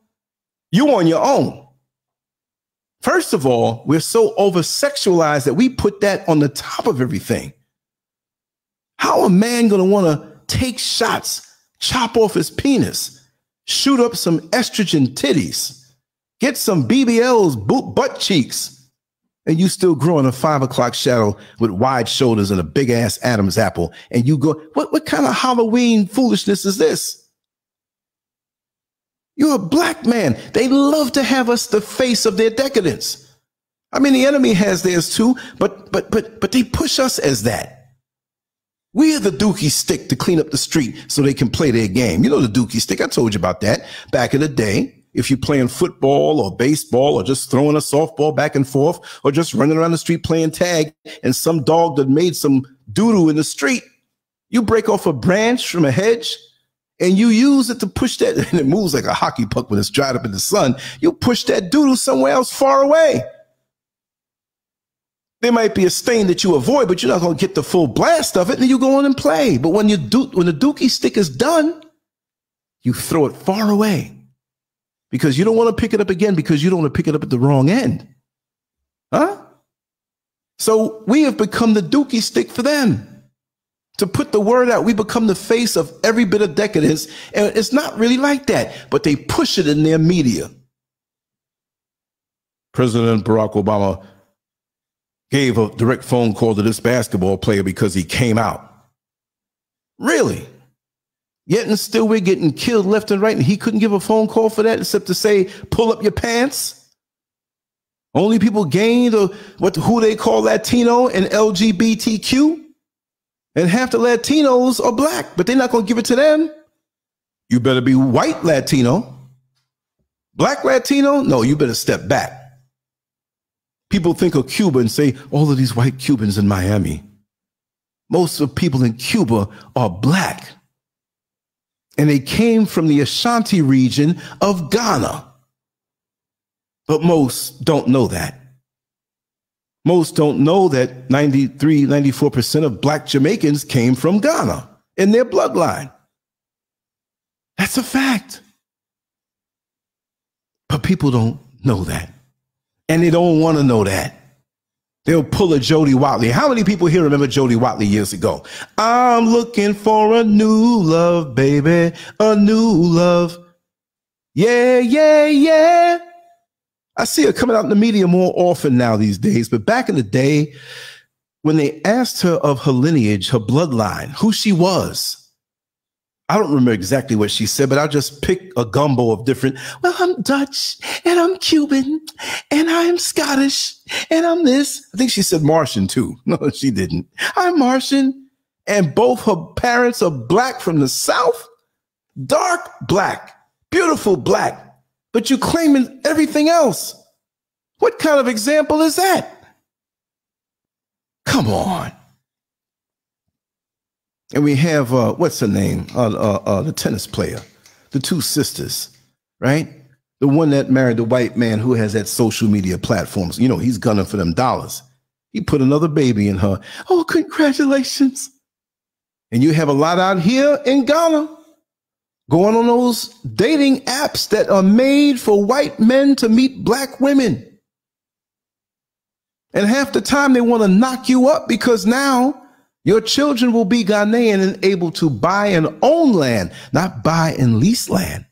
you on your own. First of all, we're so over-sexualized that we put that on the top of everything. How a man going to want to take shots, chop off his penis, shoot up some estrogen titties, get some BBLs, butt cheeks, and you still growing a 5 o'clock shadow with wide shoulders and a big ass Adam's apple, and you go, what kind of Halloween foolishness is this? You're a black man. They love to have us the face of their decadence. I mean, the enemy has theirs too, but they push us as that. We're the dookie stick to clean up the street so they can play their game. You know the dookie stick. I told you about that back in the day. If you're playing football or baseball or just throwing a softball back and forth or just running around the street playing tag and some dog that made some doo-doo in the street, you break off a branch from a hedge and you use it to push that, and it moves like a hockey puck when it's dried up in the sun. You push that doo-doo somewhere else far away. There might be a stain that you avoid, but you're not going to get the full blast of it, and then you go on and play. But when the dookie stick is done, you throw it far away because you don't want to pick it up again because you don't want to pick it up at the wrong end. Huh? So we have become the dookie stick for them. To put the word out, we become the face of every bit of decadence, and it's not really like that, but they push it in their media. President Barack Obama gave a direct phone call to this basketball player because he came out. Really? Yet and still we're getting killed left and right, and he couldn't give a phone call for that except to say, pull up your pants. Only people gained who they call Latino and LGBTQ. And half the Latinos are black, but they're not going to give it to them. You better be white Latino. Black Latino? No, you better step back. People think of Cuba and say, all of these white Cubans in Miami. Most of the people in Cuba are black. And they came from the Ashanti region of Ghana. But most don't know that. Most don't know that 94% of black Jamaicans came from Ghana in their bloodline. That's a fact. But people don't know that. And they don't want to know that. They'll pull a Jody Watley. How many people here remember Jody Watley years ago? I'm looking for a new love, baby, a new love. Yeah, yeah, yeah. I see her coming out in the media more often now these days, but back in the day, when they asked her of her lineage, her bloodline, who she was, I don't remember exactly what she said, but I'll just pick a gumbo of different, well, I'm Dutch, and I'm Cuban, and I'm Scottish, and I'm this. I think she said Martian too. No, she didn't. I'm Martian, and both her parents are black from the South, dark black, beautiful black. But you claiming everything else. What kind of example is that? Come on. And we have, what's her name? The tennis player, the two sisters, right? The one that married the white man who has that social media platforms. You know, he's gunning for them dollars. He put another baby in her. Oh, congratulations. And you have a lot out here in Ghana going on those dating apps that are made for white men to meet black women. And half the time they want to knock you up because now your children will be Ghanaian and able to buy and own land, not buy and lease land.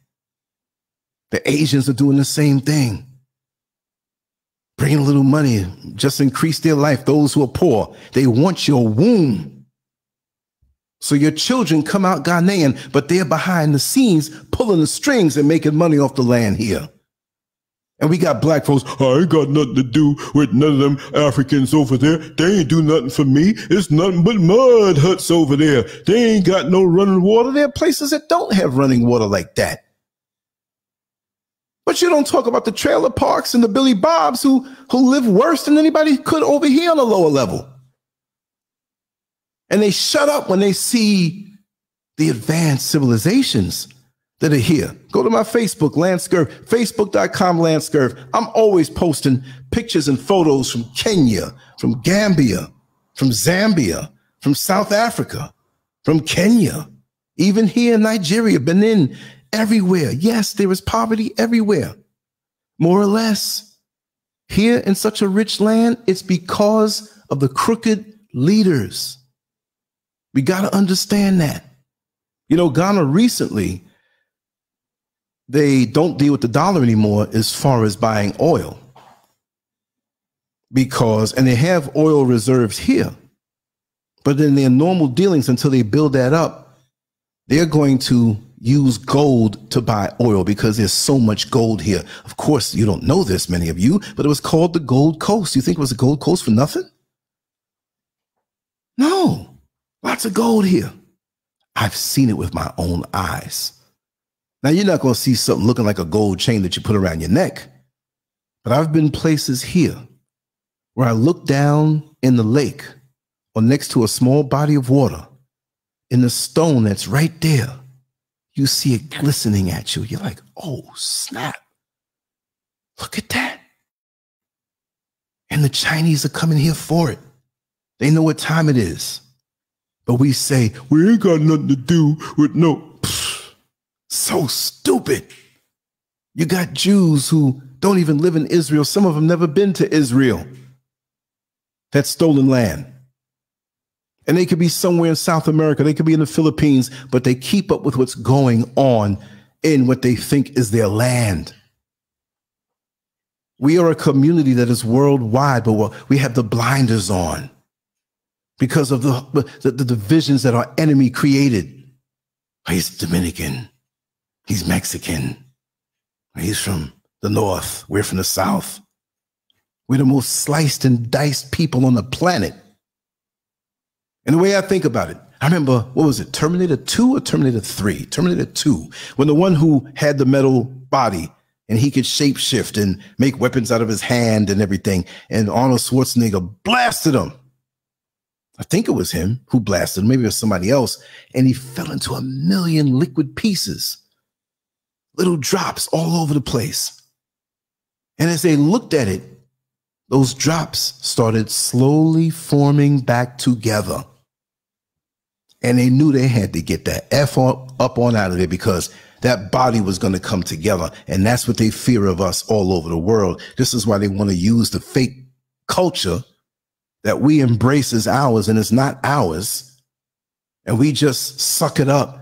The Asians are doing the same thing. Bringing a little money, just increase their life. Those who are poor, they want your womb. So your children come out Ghanaian, but they're behind the scenes pulling the strings and making money off the land here. And we got black folks, I ain't got nothing to do with none of them Africans over there. They ain't do nothing for me. It's nothing but mud huts over there. They ain't got no running water. There are places that don't have running water like that. But you don't talk about the trailer parks and the Billy Bobs who live worse than anybody could over here on a lower level. And they shut up when they see the advanced civilizations that are here. Go to my Facebook, LanceScurv, facebook.com, LanceScurv. I'm always posting pictures and photos from Kenya, from Gambia, from Zambia, from South Africa, from Kenya, even here in Nigeria, Benin, everywhere. Yes, there is poverty everywhere, more or less. Here in such a rich land, it's because of the crooked leaders. We got to understand that. You know, Ghana recently, they don't deal with the dollar anymore as far as buying oil. And they have oil reserves here. But in their normal dealings, until they build that up, they're going to use gold to buy oil because there's so much gold here. Of course, you don't know this, many of you, but it was called the Gold Coast. You think it was the Gold Coast for nothing? No. Lots of gold here. I've seen it with my own eyes. Now, you're not going to see something looking like a gold chain that you put around your neck. But I've been places here where I look down in the lake or next to a small body of water, in the stone that's right there. You see it glistening at you. You're like, oh, snap. Look at that. And the Chinese are coming here for it. They know what time it is. But we say, we ain't got nothing to do with no. Pfft, so stupid. You got Jews who don't even live in Israel. Some of them never been to Israel. That's stolen land. And they could be somewhere in South America. They could be in the Philippines, but they keep up with what's going on in what they think is their land. We are a community that is worldwide, but we have the blinders on. Because of the divisions that our enemy created. He's Dominican. He's Mexican. He's from the north. We're from the south. We're the most sliced and diced people on the planet. And the way I think about it, I remember, what was it, Terminator 2 or Terminator 3? Terminator 2, when the one who had the metal body and he could shapeshift and make weapons out of his hand and everything, and Arnold Schwarzenegger blasted him. I think it was him who blasted him. Maybe it was somebody else. And he fell into 1,000,000 liquid pieces. Little drops all over the place. And as they looked at it, those drops started slowly forming back together. And they knew they had to get that F up on out of there because that body was going to come together. And that's what they fear of us all over the world. This is why they want to use the fake culture that we embrace as ours, and it's not ours, and we just suck it up.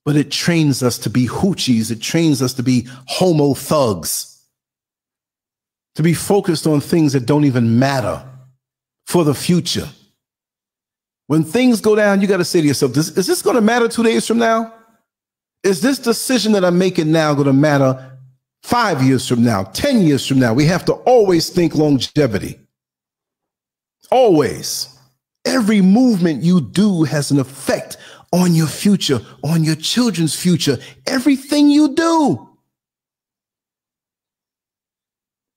But it trains us to be hoochies. It trains us to be homo thugs, to be focused on things that don't even matter for the future. When things go down, you got to say to yourself, is this going to matter 2 days from now? Is this decision that I'm making now going to matter 5 years from now, 10 years from now? We have to always think longevity. Always. Every movement you do has an effect on your future, on your children's future, everything you do.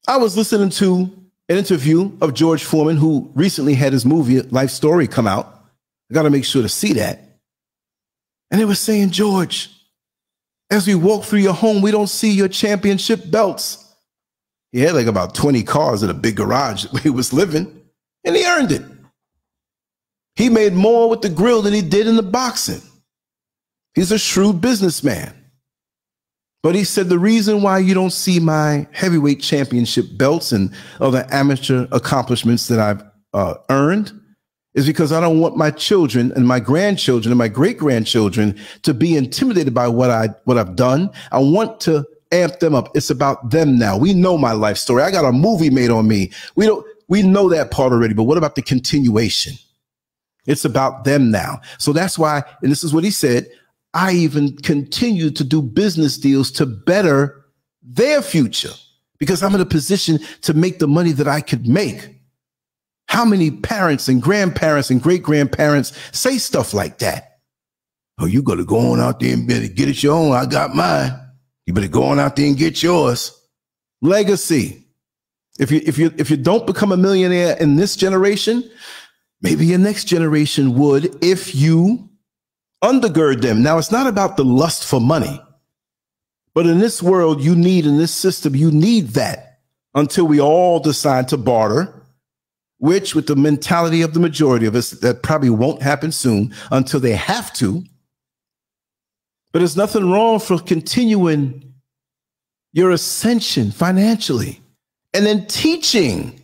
I was listening to an interview of George Foreman, who recently had his movie Life Story come out. I got to make sure to see that. And they were saying, George, as we walk through your home, we don't see your championship belts. He had like about 20 cars in a big garage where he was living. And he earned it. He made more with the grill than he did in the boxing. He's a shrewd businessman. But he said, the reason why you don't see my heavyweight championship belts and other amateur accomplishments that I've earned is because I don't want my children and my grandchildren and my great-grandchildren to be intimidated by what I've done. I want to amp them up. It's about them now. We know my life story. I got a movie made on me. We know that part already, but what about the continuation? It's about them now. So that's why, and this is what he said, I even continue to do business deals to better their future because I'm in a position to make the money that I could make. How many parents and grandparents and great-grandparents say stuff like that? Oh, you got to go on out there and better get it your own. I got mine. You better go on out there and get yours. Legacy. If you don't become a millionaire in this generation, maybe your next generation would if you undergird them. Now, it's not about the lust for money, but in this world, in this system, you need that until we all decide to barter, which with the mentality of the majority of us, that probably won't happen soon until they have to. But there's nothing wrong for continuing your ascension financially and then teaching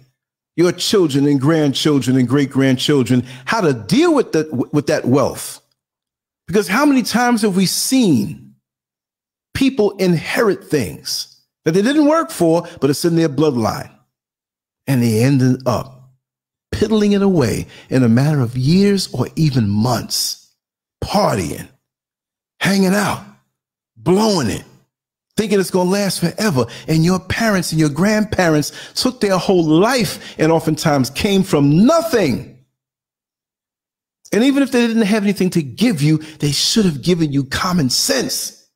your children and grandchildren and great-grandchildren how to deal with that wealth. Because how many times have we seen people inherit things that they didn't work for, but it's in their bloodline, and they ended up piddling it away in a matter of years or even months, partying, hanging out, blowing it, thinking it's going to last forever. And your parents and your grandparents took their whole life and oftentimes came from nothing. And even if they didn't have anything to give you, they should have given you common sense.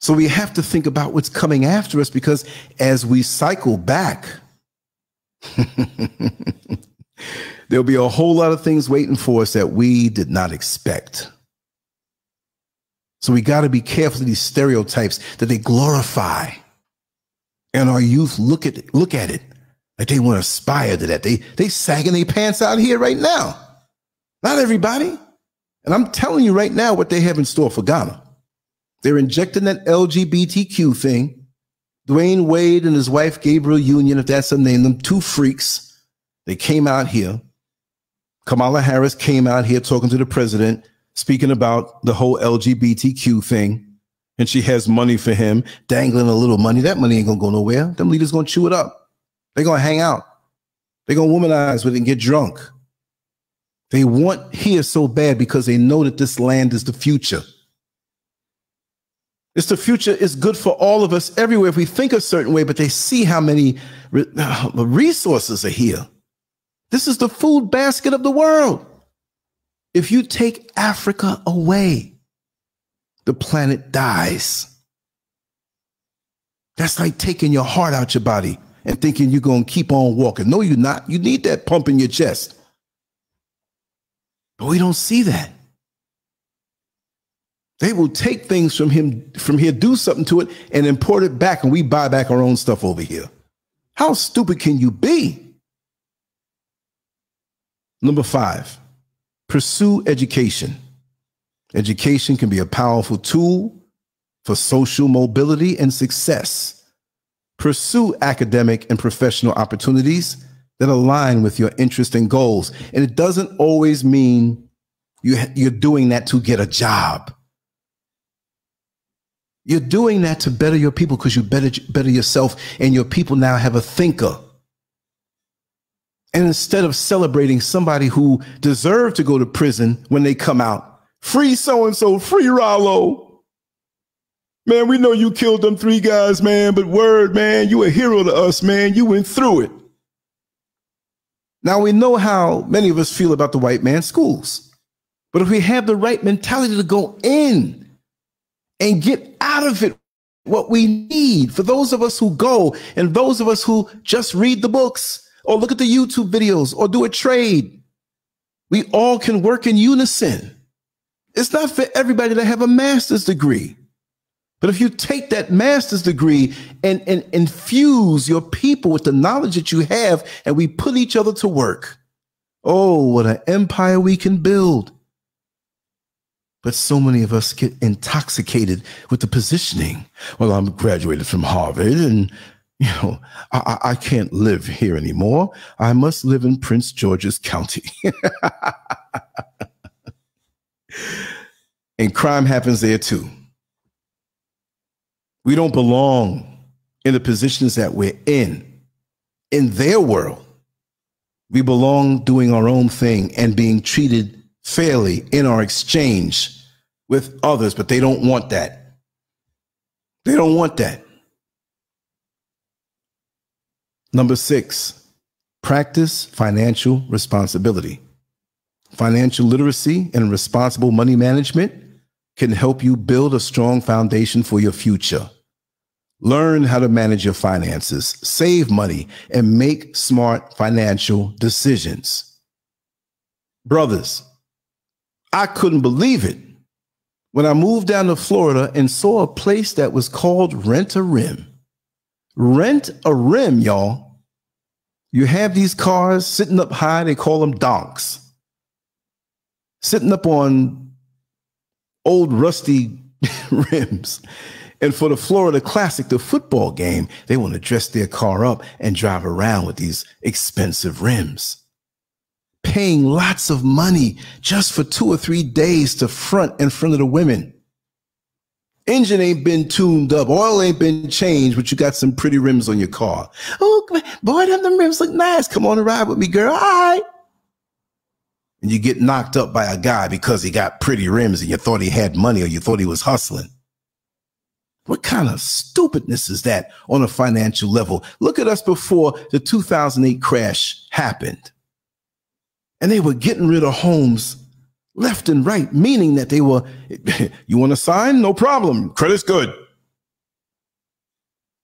So we have to think about what's coming after us, because as we cycle back, there'll be a whole lot of things waiting for us that we did not expect. So we got to be careful of these stereotypes that they glorify. And our youth look at it. Like they want to aspire to that. They sagging their pants out here right now. Not everybody. And I'm telling you right now what they have in store for Ghana. They're injecting that LGBTQ thing. Dwayne Wade and his wife, Gabriel Union, if that's her name, them two freaks, they came out here. Kamala Harris came out here talking to the president, speaking about the whole LGBTQ thing. And she has money for him, dangling a little money. That money ain't going to go nowhere. Them leaders going to chew it up. They're going to hang out. They're going to womanize with it and get drunk. They want here so bad because they know that this land is the future. It's the future. It's good for all of us everywhere if we think a certain way, but they see how many resources are here. This is the food basket of the world. If you take Africa away, the planet dies. That's like taking your heart out your body and thinking you're going to keep on walking. No, you're not. You need that pump in your chest. But we don't see that. They will take things from here, do something to it, and import it back, and we buy back our own stuff over here. How stupid can you be? Number 5, pursue education. Education can be a powerful tool for social mobility and success. Pursue academic and professional opportunities that align with your interests and goals. And it doesn't always mean you're doing that to get a job. You're doing that to better your people because you better yourself, and your people now have a thinker. And instead of celebrating somebody who deserved to go to prison when they come out, free so-and-so, free Rollo. Man, we know you killed them 3 guys, man, but word, man, you a hero to us, man. You went through it. Now, we know how many of us feel about the white man's schools. But if we have the right mentality to go in and get out of it what we need, for those of us who go and those of us who just read the books or look at the YouTube videos or do a trade, we all can work in unison. It's not for everybody to have a master's degree. But if you take that master's degree and infuse your people with the knowledge that you have, and we put each other to work, oh, what an empire we can build. But so many of us get intoxicated with the positioning. Well, I'm graduated from Harvard and, you know, I can't live here anymore. I must live in Prince George's County. And crime happens there too. We don't belong in the positions that we're in their world. We belong doing our own thing and being treated fairly in our exchange with others, but they don't want that. They don't want that. Number 6, practice financial responsibility. Financial literacy and responsible money management can help you build a strong foundation for your future. Learn how to manage your finances, save money, and make smart financial decisions. Brothers, I couldn't believe it when I moved down to Florida and saw a place that was called Rent a Rim. Rent a Rim, y'all. You have these cars sitting up high, they call them donks, sitting up on old rusty rims. And for the Florida Classic, the football game, they want to dress their car up and drive around with these expensive rims. Paying lots of money just for 2 or 3 days to front in front of the women. Engine ain't been tuned up, oil ain't been changed, but you got some pretty rims on your car. Oh, boy, them rims look nice. Come on and ride with me, girl. All right. And you get knocked up by a guy because he got pretty rims and you thought he had money or you thought he was hustling. What kind of stupidness is that on a financial level? Look at us before the 2008 crash happened. And they were getting rid of homes left and right, meaning that they were, you want to sign? No problem. Credit's good.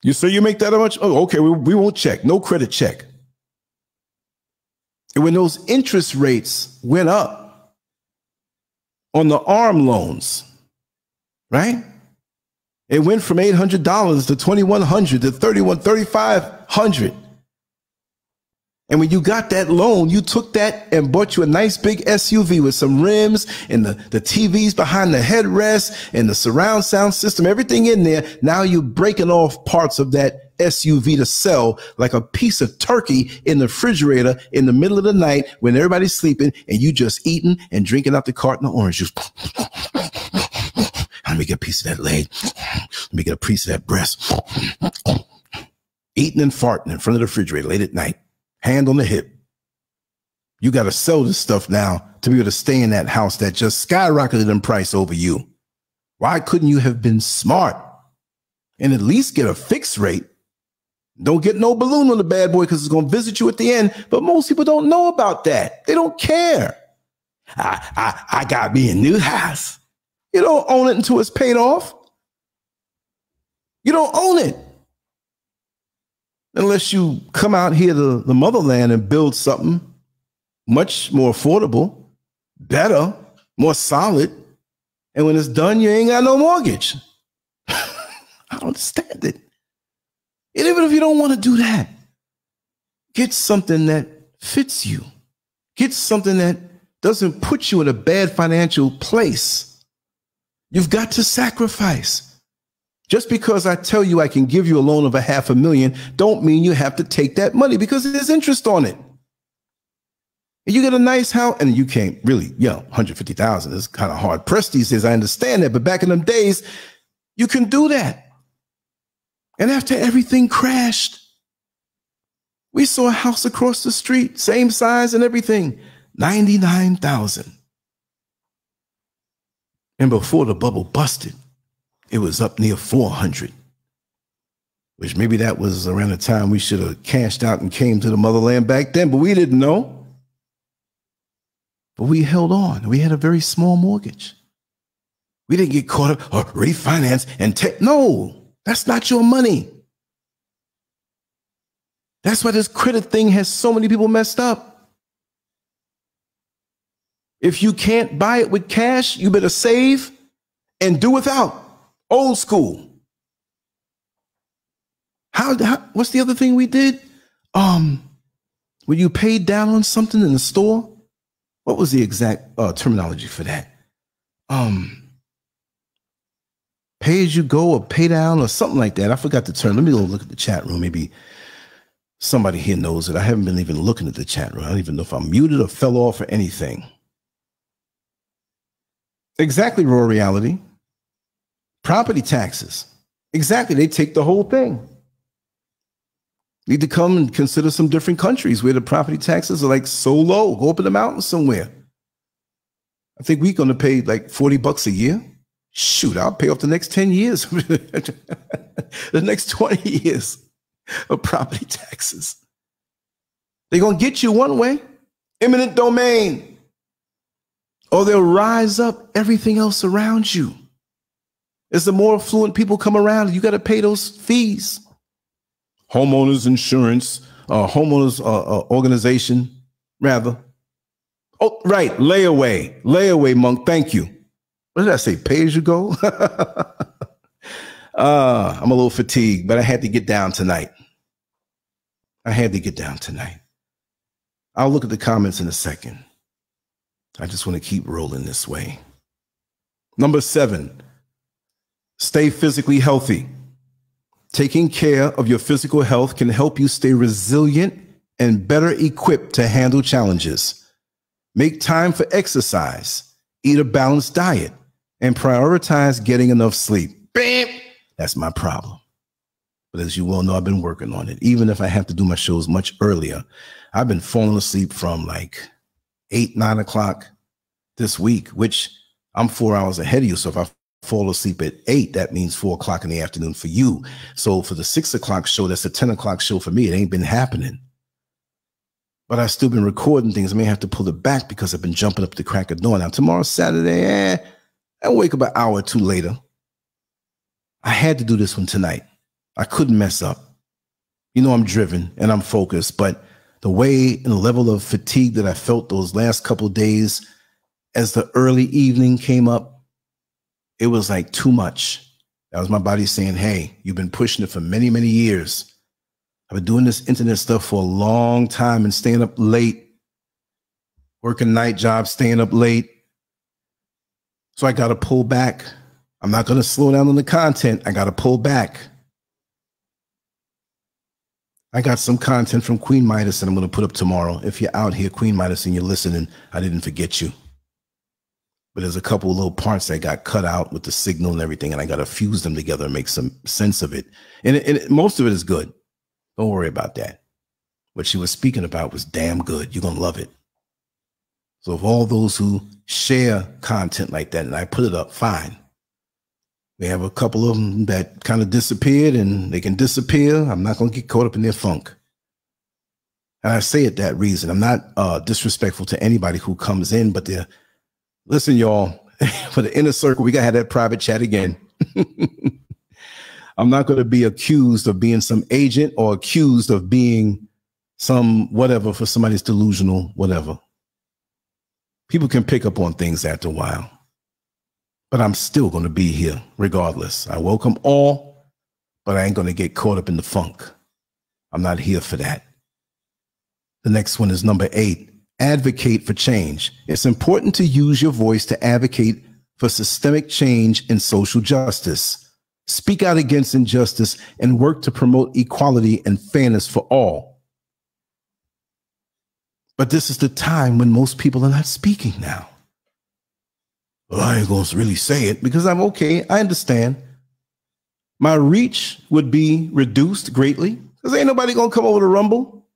You say you make that much? Oh, okay, we won't check. No credit check. And when those interest rates went up on the ARM loans, right? It went from $800 to $2,100 to $3,500. And when you got that loan, you took that and bought you a nice big SUV with some rims and the TVs behind the headrest and the surround sound system, everything in there. Now you're breaking off parts of that SUV to sell like a piece of turkey in the refrigerator in the middle of the night when everybody's sleeping and you just eating and drinking out the carton of orange juice. Let me get a piece of that leg. Let me get a piece of that breast. Eating and farting in front of the refrigerator late at night. Hand on the hip. You got to sell this stuff now to be able to stay in that house that just skyrocketed in price over you. Why couldn't you have been smart and at least get a fixed rate? Don't get no balloon on the bad boy because it's going to visit you at the end. But most people don't know about that. They don't care. I got me a new house. You don't own it until it's paid off. You don't own it. Unless you come out here to the motherland and build something much more affordable, better, more solid. And when it's done, you ain't got no mortgage. I don't understand it. And even if you don't want to do that, get something that fits you. Get something that doesn't put you in a bad financial place. You've got to sacrifice. Just because I tell you I can give you a loan of $500,000 don't mean you have to take that money because there's interest on it. And you get a nice house and you can't really, $150,000 is kind of hard pressed these days. I understand that. But back in them days, you can do that. And after everything crashed, we saw a house across the street, same size and everything, $99,000. And before the bubble busted, it was up near 400, which maybe that was around the time we should have cashed out and came to the motherland back then, but we didn't know. But we held on. We had a very small mortgage. We didn't get caught up or refinance and take. No, that's not your money. That's why this credit thing has so many people messed up. If you can't buy it with cash, you better save and do without. Old school. What's the other thing we did? When you paid down on something in the store, what was the exact terminology for that? Pay as you go or pay down or something like that. I forgot the term. Let me go look at the chat room. Maybe somebody here knows it. I haven't been even looking at the chat room. I don't even know if I'm muted or fell off or anything. Exactly, raw reality. Property taxes. Exactly. They take the whole thing. Need to come and consider some different countries where the property taxes are like so low. Go up in the mountains somewhere. I think we're going to pay like $40 a year. Shoot, I'll pay off the next 10 years. The next 20 years of property taxes. They're going to get you one way, eminent domain. Or they'll rise up everything else around you. As the more affluent people come around, you got to pay those fees. Homeowners insurance, homeowners organization, rather. Oh, right, layaway, Monk, thank you. What did I say, pay as you go? I'm a little fatigued, but I had to get down tonight. I'll look at the comments in a second. I just want to keep rolling this way. Number 7, stay physically healthy. Taking care of your physical health can help you stay resilient and better equipped to handle challenges. Make time for exercise, eat a balanced diet, and prioritize getting enough sleep. Bam! That's my problem. But as you well know, I've been working on it. Even if I have to do my shows much earlier, I've been falling asleep from like 8, 9 o'clock this week, which I'm 4 hours ahead of you. So if I fall asleep at 8, that means 4 o'clock in the afternoon for you. So for the 6 o'clock show, that's a 10 o'clock show for me. It ain't been happening. But I've still been recording things. I may have to pull it back because I've been jumping up the crack of dawn. Now, tomorrow's Saturday. I'll wake up an hour or two later. I had to do this one tonight. I couldn't mess up. You know, I'm driven and I'm focused, but the way and the level of fatigue that I felt those last couple of days as the early evening came up, it was like too much. That was my body saying, hey, you've been pushing it for many, many years. I've been doing this internet stuff for a long time and staying up late, working night jobs, staying up late. So I got to pull back. I'm not going to slow down on the content. I got to pull back. I got some content from Queen Midas that I'm going to put up tomorrow. If you're out here, Queen Midas, and you're listening, I didn't forget you. But there's a couple of little parts that got cut out with the signal and everything, and I got to fuse them together and make some sense of it. And most of it is good. Don't worry about that. What she was speaking about was damn good. You're going to love it. So if all those who share content like that and I put it up, fine. We have a couple of them that kind of disappeared and they can disappear. I'm not going to get caught up in their funk. And I say it that reason. I'm not disrespectful to anybody who comes in, but listen, y'all, for the inner circle, we got to have that private chat again. I'm not going to be accused of being some agent or accused of being some whatever for somebody's delusional, whatever. People can pick up on things after a while. But I'm still going to be here regardless. I welcome all, but I ain't going to get caught up in the funk. I'm not here for that. The next one is number 8. Advocate for change. It's important to use your voice to advocate for systemic change and social justice. Speak out against injustice and work to promote equality and fairness for all. But this is the time when most people are not speaking now. Well, I ain't going to really say it because I'm okay. I understand. My reach would be reduced greatly because ain't nobody going to come over to Rumble.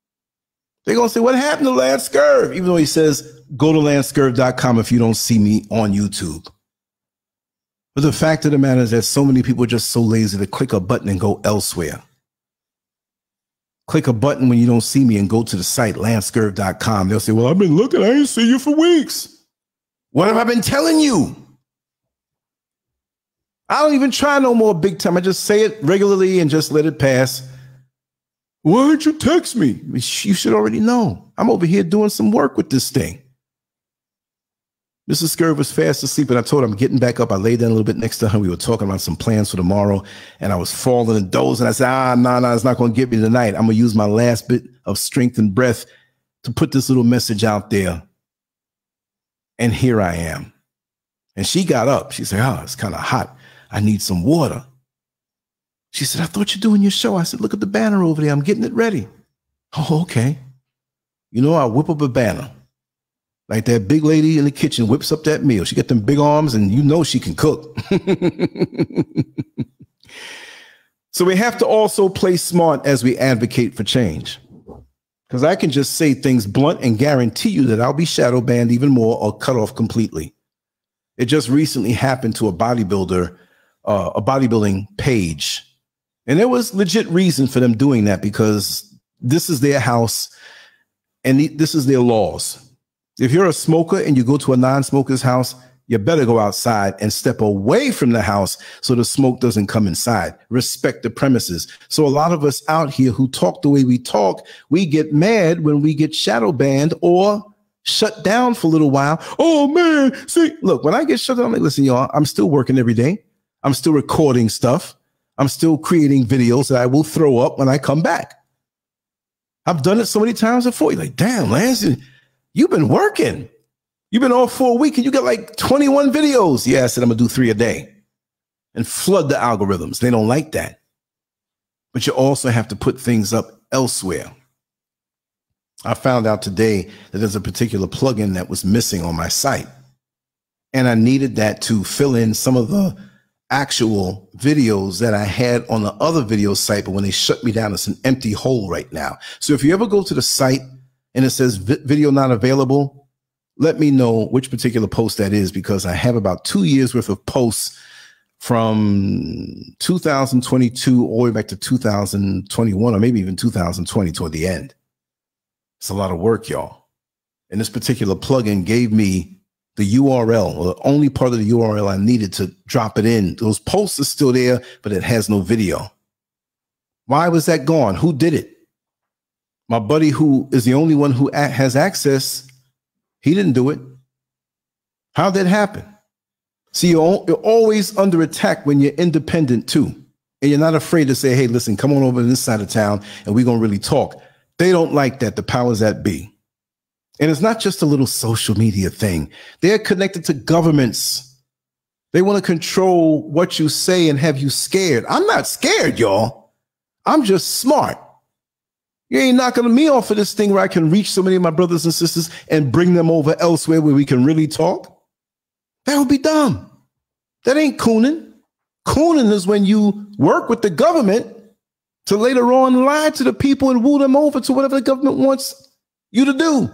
They're going to say, what happened to LanceScurv? Even though he says, go to LanceScurv.com if you don't see me on YouTube. But the fact of the matter is that so many people are just so lazy to click a button and go elsewhere. Click a button when you don't see me and go to the site, LanceScurv.com. They'll say, well, I've been looking. I ain't seen you for weeks. What have I been telling you? I don't even try no more big time. I just say it regularly and just let it pass. Why didn't you text me? You should already know. I'm over here doing some work with this thing. Mrs. SCURV was fast asleep, and I told her I'm getting back up. I laid down a little bit next to her. We were talking about some plans for tomorrow, and I was falling and dozing. I said, no, it's not going to get me tonight. I'm going to use my last bit of strength and breath to put this little message out there. And here I am. And she got up. She said, it's kind of hot. I need some water. She said, I thought you're doing your show. I said, look at the banner over there. I'm getting it ready. Oh, okay. You know, I'll whip up a banner. Like that big lady in the kitchen whips up that meal. She got them big arms, and you know she can cook. So we have to also play smart as we advocate for change. Because I can just say things blunt and guarantee you that I'll be shadow banned even more or cut off completely. It just recently happened to a bodybuilder, a bodybuilding page. And there was legit reason for them doing that, because this is their house and this is their laws. If you're a smoker and you go to a non-smoker's house, you better go outside and step away from the house so the smoke doesn't come inside. Respect the premises. So a lot of us out here who talk the way we talk, we get mad when we get shadow banned or shut down for a little while. Oh man, see, look, when I get shut down, I'm like, listen, y'all, I'm still working every day. I'm still recording stuff. I'm still creating videos that I will throw up when I come back. I've done it so many times before. You're like, damn, Lance, you've been working. You've been off for a week and you got like 21 videos. Yeah, I said I'm going to do 3 a day and flood the algorithms. They don't like that. But you also have to put things up elsewhere. I found out today that there's a particular plugin that was missing on my site. And I needed that to fill in some of the actual videos that I had on the other video site. But when they shut me down, it's an empty hole right now. So if you ever go to the site and it says video not available, let me know which particular post that is, because I have about 2 years worth of posts from 2022 all the way back to 2021, or maybe even 2020 toward the end. It's a lot of work, y'all. And this particular plugin gave me the URL, or the only part of the URL I needed to drop it in. Those posts are still there, but it has no video. Why was that gone? Who did it? My buddy, who is the only one who has access, he didn't do it. How'd that happen? See, you're always under attack when you're independent too. And you're not afraid to say, hey, listen, come on over to this side of town and we're going to really talk. They don't like that, the powers that be. And it's not just a little social media thing. They're connected to governments. They want to control what you say and have you scared. I'm not scared, y'all. I'm just smart. You ain't knocking me off of this thing where I can reach so many of my brothers and sisters and bring them over elsewhere where we can really talk. That would be dumb. That ain't cooning. Cooning is when you work with the government to later on lie to the people and woo them over to whatever the government wants you to do.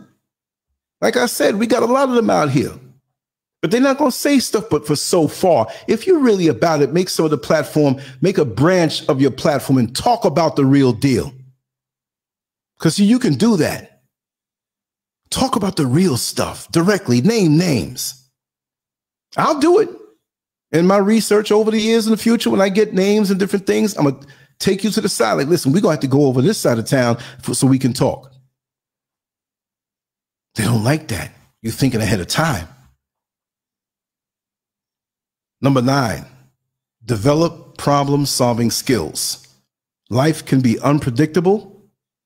Like I said, we got a lot of them out here, but they're not going to say stuff but for so far. If you're really about it, make some of the platform, make a branch of your platform and talk about the real deal. Because you can do that. Talk about the real stuff directly, name names. I'll do it. In my research over the years in the future, when I get names and different things, I'm going to take you to the side. Like, listen, we're going to have to go over this side of town so we can talk. They don't like that. You're thinking ahead of time. Number 9, develop problem-solving skills. Life can be unpredictable.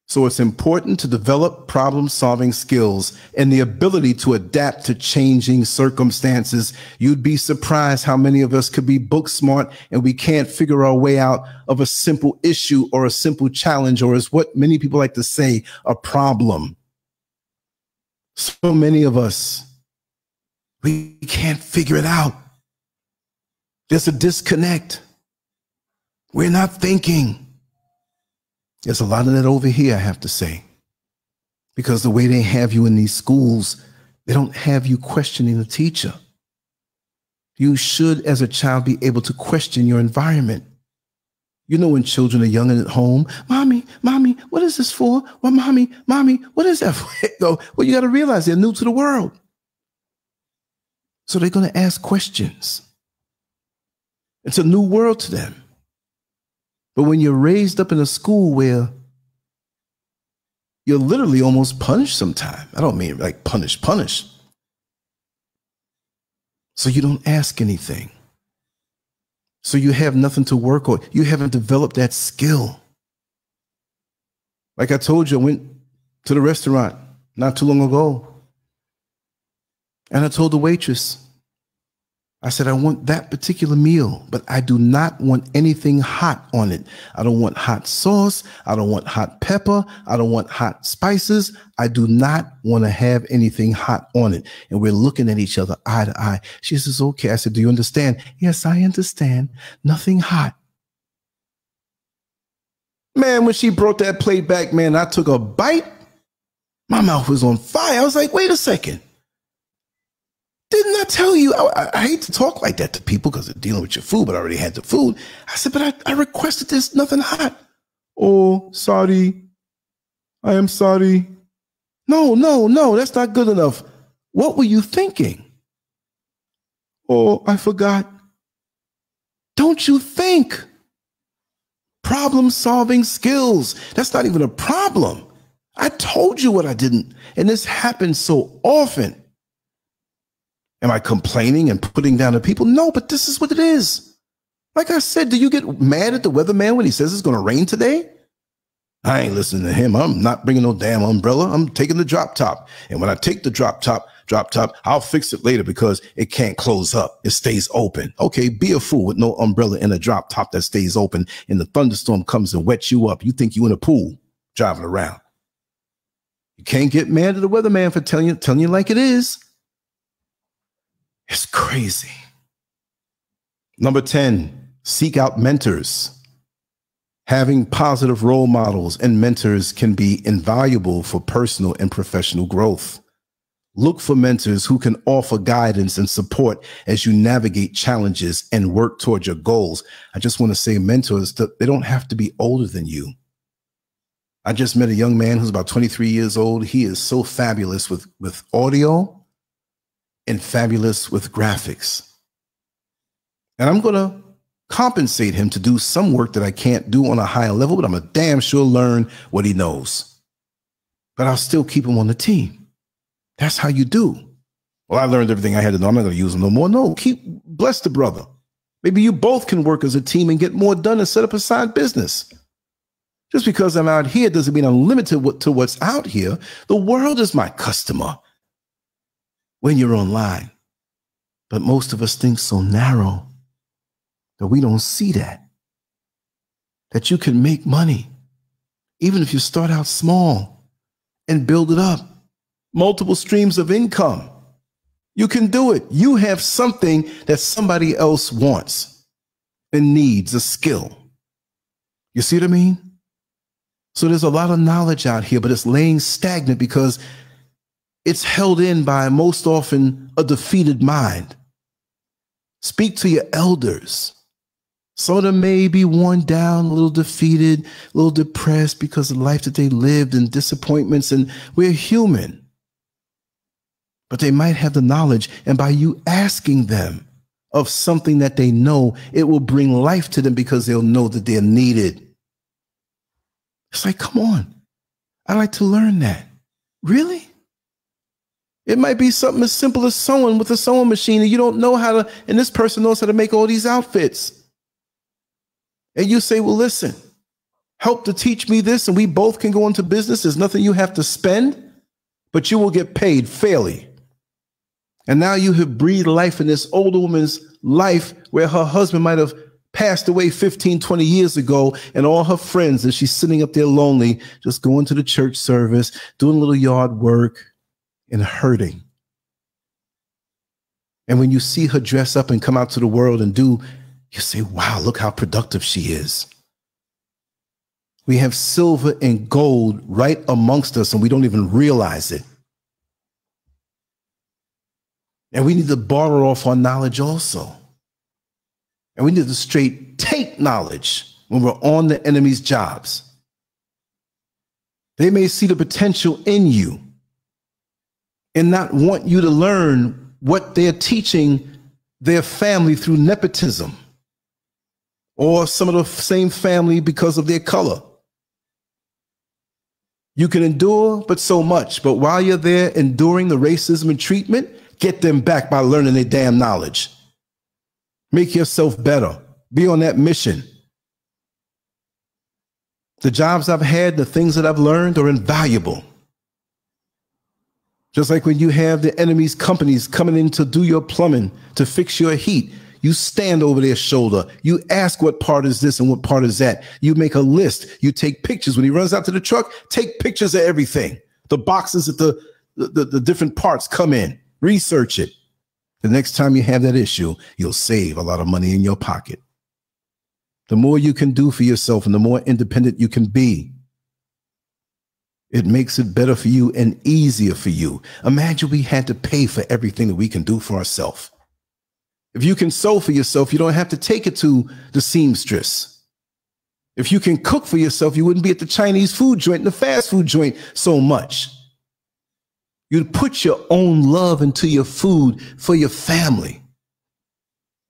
So it's important to develop problem-solving skills and the ability to adapt to changing circumstances. You'd be surprised how many of us could be book smart and we can't figure our way out of a simple issue or a simple challenge, or as what many people like to say, a problem. So many of us, we can't figure it out. There's a disconnect. We're not thinking. There's a lot of that over here, I have to say, because the way they have you in these schools, they don't have you questioning the teacher. You should, as a child, be able to question your environment. You know, when children are young and at home, mommy, what is this for? Well, mommy, what is that for? Well, you got to realize they're new to the world. So they're going to ask questions. It's a new world to them. But when you're raised up in a school where you're literally almost punished sometimes, I don't mean like punish, So you don't ask anything. So you have nothing to work on. You haven't developed that skill. Like I told you, I went to the restaurant not too long ago. And I told the waitress, I said, I want that particular meal, but I do not want anything hot on it. I don't want hot sauce. I don't want hot pepper. I don't want hot spices. I do not want to have anything hot on it. And we're looking at each other eye to eye. She says, okay. I said, do you understand? Yes, I understand. Nothing hot. Man, when she brought that plate back, man, I took a bite. My mouth was on fire. I was like, wait a second. Didn't I tell you? I hate to talk like that to people because they're dealing with your food, but I already had the food. I said, but I requested this, nothing hot. Oh, sorry. I am sorry. No, that's not good enough. What were you thinking? Oh, I forgot. Don't you think? Problem-solving skills. That's not even a problem. I told you what I didn't. And this happens so often. Am I complaining and putting down the people? No, but this is what it is. Like I said, do you get mad at the weatherman when he says it's going to rain today? I ain't listening to him. I'm not bringing no damn umbrella. I'm taking the drop top. And when I take the drop top, I'll fix it later because it can't close up. It stays open. Okay, be a fool with no umbrella and a drop top that stays open and the thunderstorm comes and wets you up. You think you in a pool driving around. You can't get mad at the weatherman for telling you like it is. It's crazy. Number 10, seek out mentors. Having positive role models and mentors can be invaluable for personal and professional growth. Look for mentors who can offer guidance and support as you navigate challenges and work toward your goals. I just want to say mentors, they don't have to be older than you. I just met a young man who's about 23 years old. He is so fabulous with audio and fabulous with graphics. And I'm going to compensate him to do some work that I can't do on a higher level, but I'm a damn sure learn what he knows. But I'll still keep him on the team. That's how you do. Well, I learned everything I had to know. I'm not going to use him no more. No, bless the brother. Maybe you both can work as a team and get more done and set up a side business. Just because I'm out here doesn't mean I'm limited to what's out here. The world is my customer when you're online. But most of us think so narrow that we don't see that you can make money, even if you start out small and build it up. Multiple streams of income. You can do it. You have something that somebody else wants and needs, a skill. You see what I mean? So there's a lot of knowledge out here, but it's laying stagnant because it's held in by most often a defeated mind. Speak to your elders. Some of them may be worn down, a little defeated, a little depressed because of the life that they lived and disappointments, and we're human. But they might have the knowledge, and by you asking them of something that they know, it will bring life to them because they'll know that they're needed. It's like, come on, I'd like to learn that. Really? It might be something as simple as sewing with a sewing machine and you don't know how to, and this person knows how to make all these outfits. And you say, well, listen, help to teach me this and we both can go into business. There's nothing you have to spend, but you will get paid fairly. And now you have breathed life in this older woman's life where her husband might have passed away 15, 20 years ago, and all her friends, and she's sitting up there lonely, just going to the church service, doing a little yard work and hurting. And when you see her dress up and come out to the world and do, you say, wow, look how productive she is. We have silver and gold right amongst us and we don't even realize it. And we need to borrow off our knowledge also. And we need to straight take knowledge when we're on the enemy's jobs. They may see the potential in you and not want you to learn what they're teaching their family through nepotism or some of the same family because of their color. You can endure, but so much. But while you're there enduring the racism and treatment, Get them back by learning their damn knowledge. Make yourself better. Be on that mission. The jobs I've had, the things that I've learned are invaluable. Just like when you have the enemy's companies coming in to do your plumbing, to fix your heat, you stand over their shoulder. You ask what part is this and what part is that. You make a list. You take pictures. When he runs out to the truck, take pictures of everything. The boxes that the different parts come in. Research it. The next time you have that issue, you'll save a lot of money in your pocket. The more you can do for yourself and the more independent you can be, it makes it better for you and easier for you. Imagine we had to pay for everything that we can do for ourselves. If you can sew for yourself, you don't have to take it to the seamstress. If you can cook for yourself, you wouldn't be at the Chinese food joint and the fast food joint so much. You'd put your own love into your food for your family.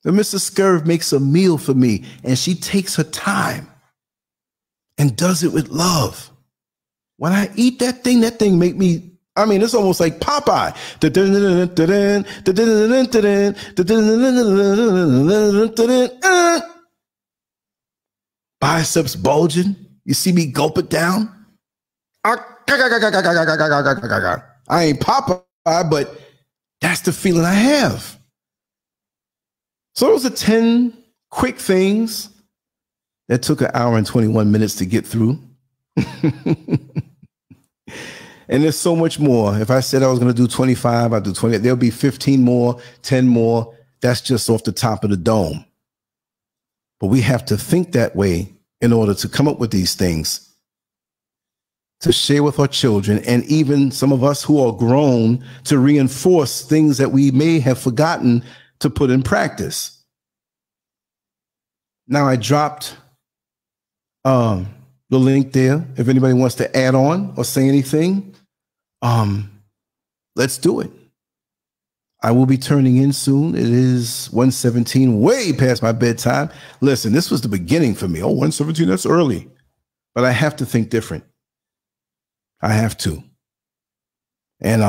And Mrs. SCURV makes a meal for me, and she takes her time and does it with love. When I eat that thing make me, I mean, it's almost like Popeye. Biceps bulging. You see me gulp it down? I ain't Popeye, but that's the feeling I have. So those are 10 quick things that took 1 hour and 21 minutes to get through. And there's so much more. If I said I was going to do 25, I'll do 20. There'll be 15 more, 10 more. That's just off the top of the dome. But we have to think that way in order to come up with these things to share with our children, and even some of us who are grown, to reinforce things that we may have forgotten to put in practice. Now, I dropped the link there. If anybody wants to add on or say anything, let's do it. I will be turning in soon. It is 1:17, way past my bedtime. Listen, this was the beginning for me. Oh, 1:17, that's early. But I have to think different. I have to. And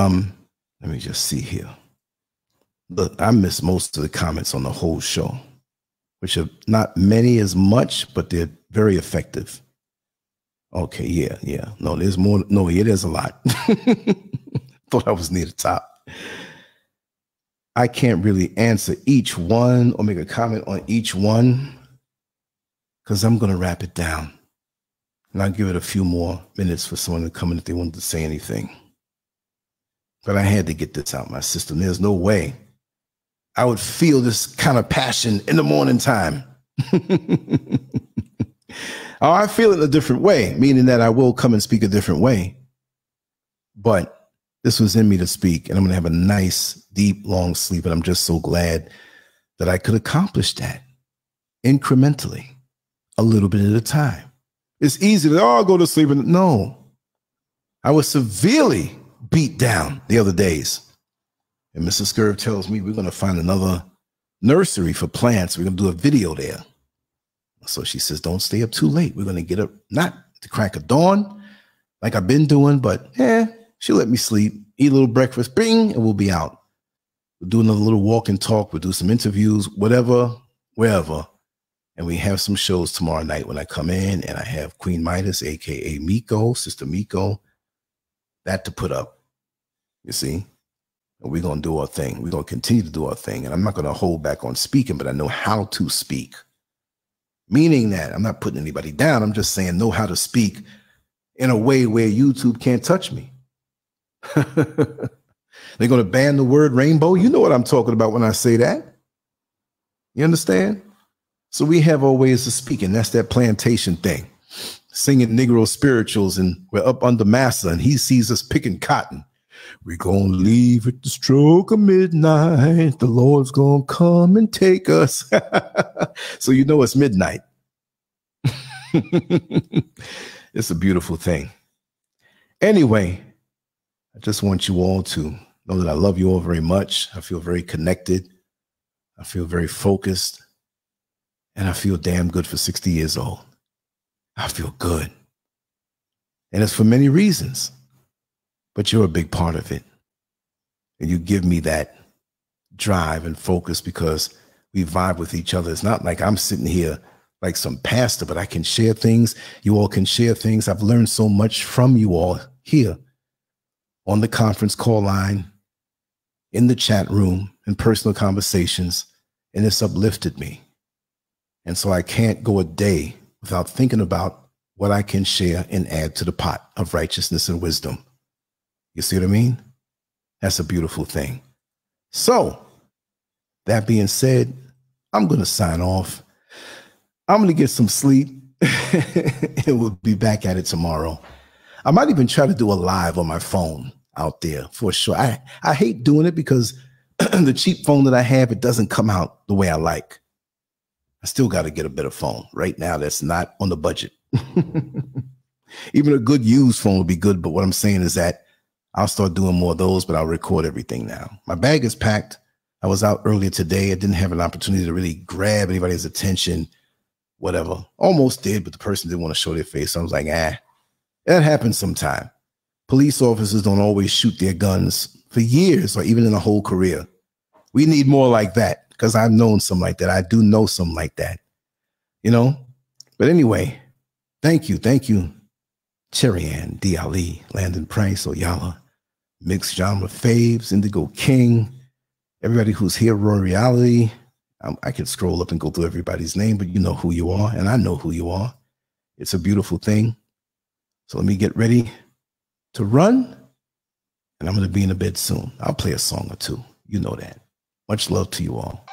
let me just see here. Look, I missed most of the comments on the whole show, which are not many as much, but they're very effective. Okay, yeah. No, there's more. No, yeah, there's a lot. Thought I was near the top. I can't really answer each one or make a comment on each one because I'm going to wrap it down. And I'll give it a few more minutes for someone to come in if they wanted to say anything. But I had to get this out of my system. There's no way I would feel this kind of passion in the morning time. Oh, I feel it in a different way, meaning that I will come and speak a different way. But this was in me to speak, and I'm going to have a nice, deep, long sleep. And I'm just so glad that I could accomplish that incrementally, a little bit at a time. It's easy to, I'll go to sleep. And no, I was severely beat down the other days. And Mrs. SCURV tells me we're going to find another nursery for plants. We're going to do a video there. So she says, don't stay up too late. We're going to get up, not the crack of dawn, like I've been doing, but she'll let me sleep, eat a little breakfast, bing, and we'll be out. We'll do another little walk and talk. We'll do some interviews, whatever, wherever. And we have some shows tomorrow night when I come in, and I have Queen Midas, a.k.a. Miko, Sister Miko, that to put up, you see. And we're going to do our thing. We're going to continue to do our thing. And I'm not going to hold back on speaking, but I know how to speak. Meaning that I'm not putting anybody down. I'm just saying know how to speak in a way where YouTube can't touch me. They're going to ban the word rainbow. You know what I'm talking about when I say that. You understand? So we have our ways of speaking. That's that plantation thing. Singing Negro spirituals, and we're up under massa, and he sees us picking cotton. We're going to leave at the stroke of midnight. The Lord's going to come and take us. So you know it's midnight. It's a beautiful thing. Anyway, I just want you all to know that I love you all very much. I feel very connected. I feel very focused. And I feel damn good for 60 years old. I feel good. And it's for many reasons. But you're a big part of it. And you give me that drive and focus because we vibe with each other. It's not like I'm sitting here like some pastor, but I can share things. You all can share things. I've learned so much from you all here on the conference call line, in the chat room, in personal conversations, and it's uplifted me. And so I can't go a day without thinking about what I can share and add to the pot of righteousness and wisdom. You see what I mean? That's a beautiful thing. So, that being said, I'm going to sign off. I'm going to get some sleep. And we'll be back at it tomorrow. I might even try to do a live on my phone out there for sure. I hate doing it because the cheap phone that I have, it doesn't come out the way I like. I still got to get a better phone. Right now, that's not on the budget. Even a good used phone would be good. But what I'm saying is that I'll start doing more of those, but I'll record everything now. My bag is packed. I was out earlier today. I didn't have an opportunity to really grab anybody's attention, whatever. Almost did, but the person didn't want to show their face. So I was like, that happens sometime. Police officers don't always shoot their guns for years or even in a whole career. We need more like that because I've known some like that. I do know some like that, you know? But anyway, thank you. Thank you, Cherry Ann, D. Ali, Landon Price, Oyala, Mixed Genre Faves, Indigo King, everybody who's here, Roy Reality. I could scroll up and go through everybody's name, but you know who you are, and I know who you are. It's a beautiful thing. So let me get ready to run, and I'm going to be in the bed soon. I'll play a song or two. You know that. Much love to you all.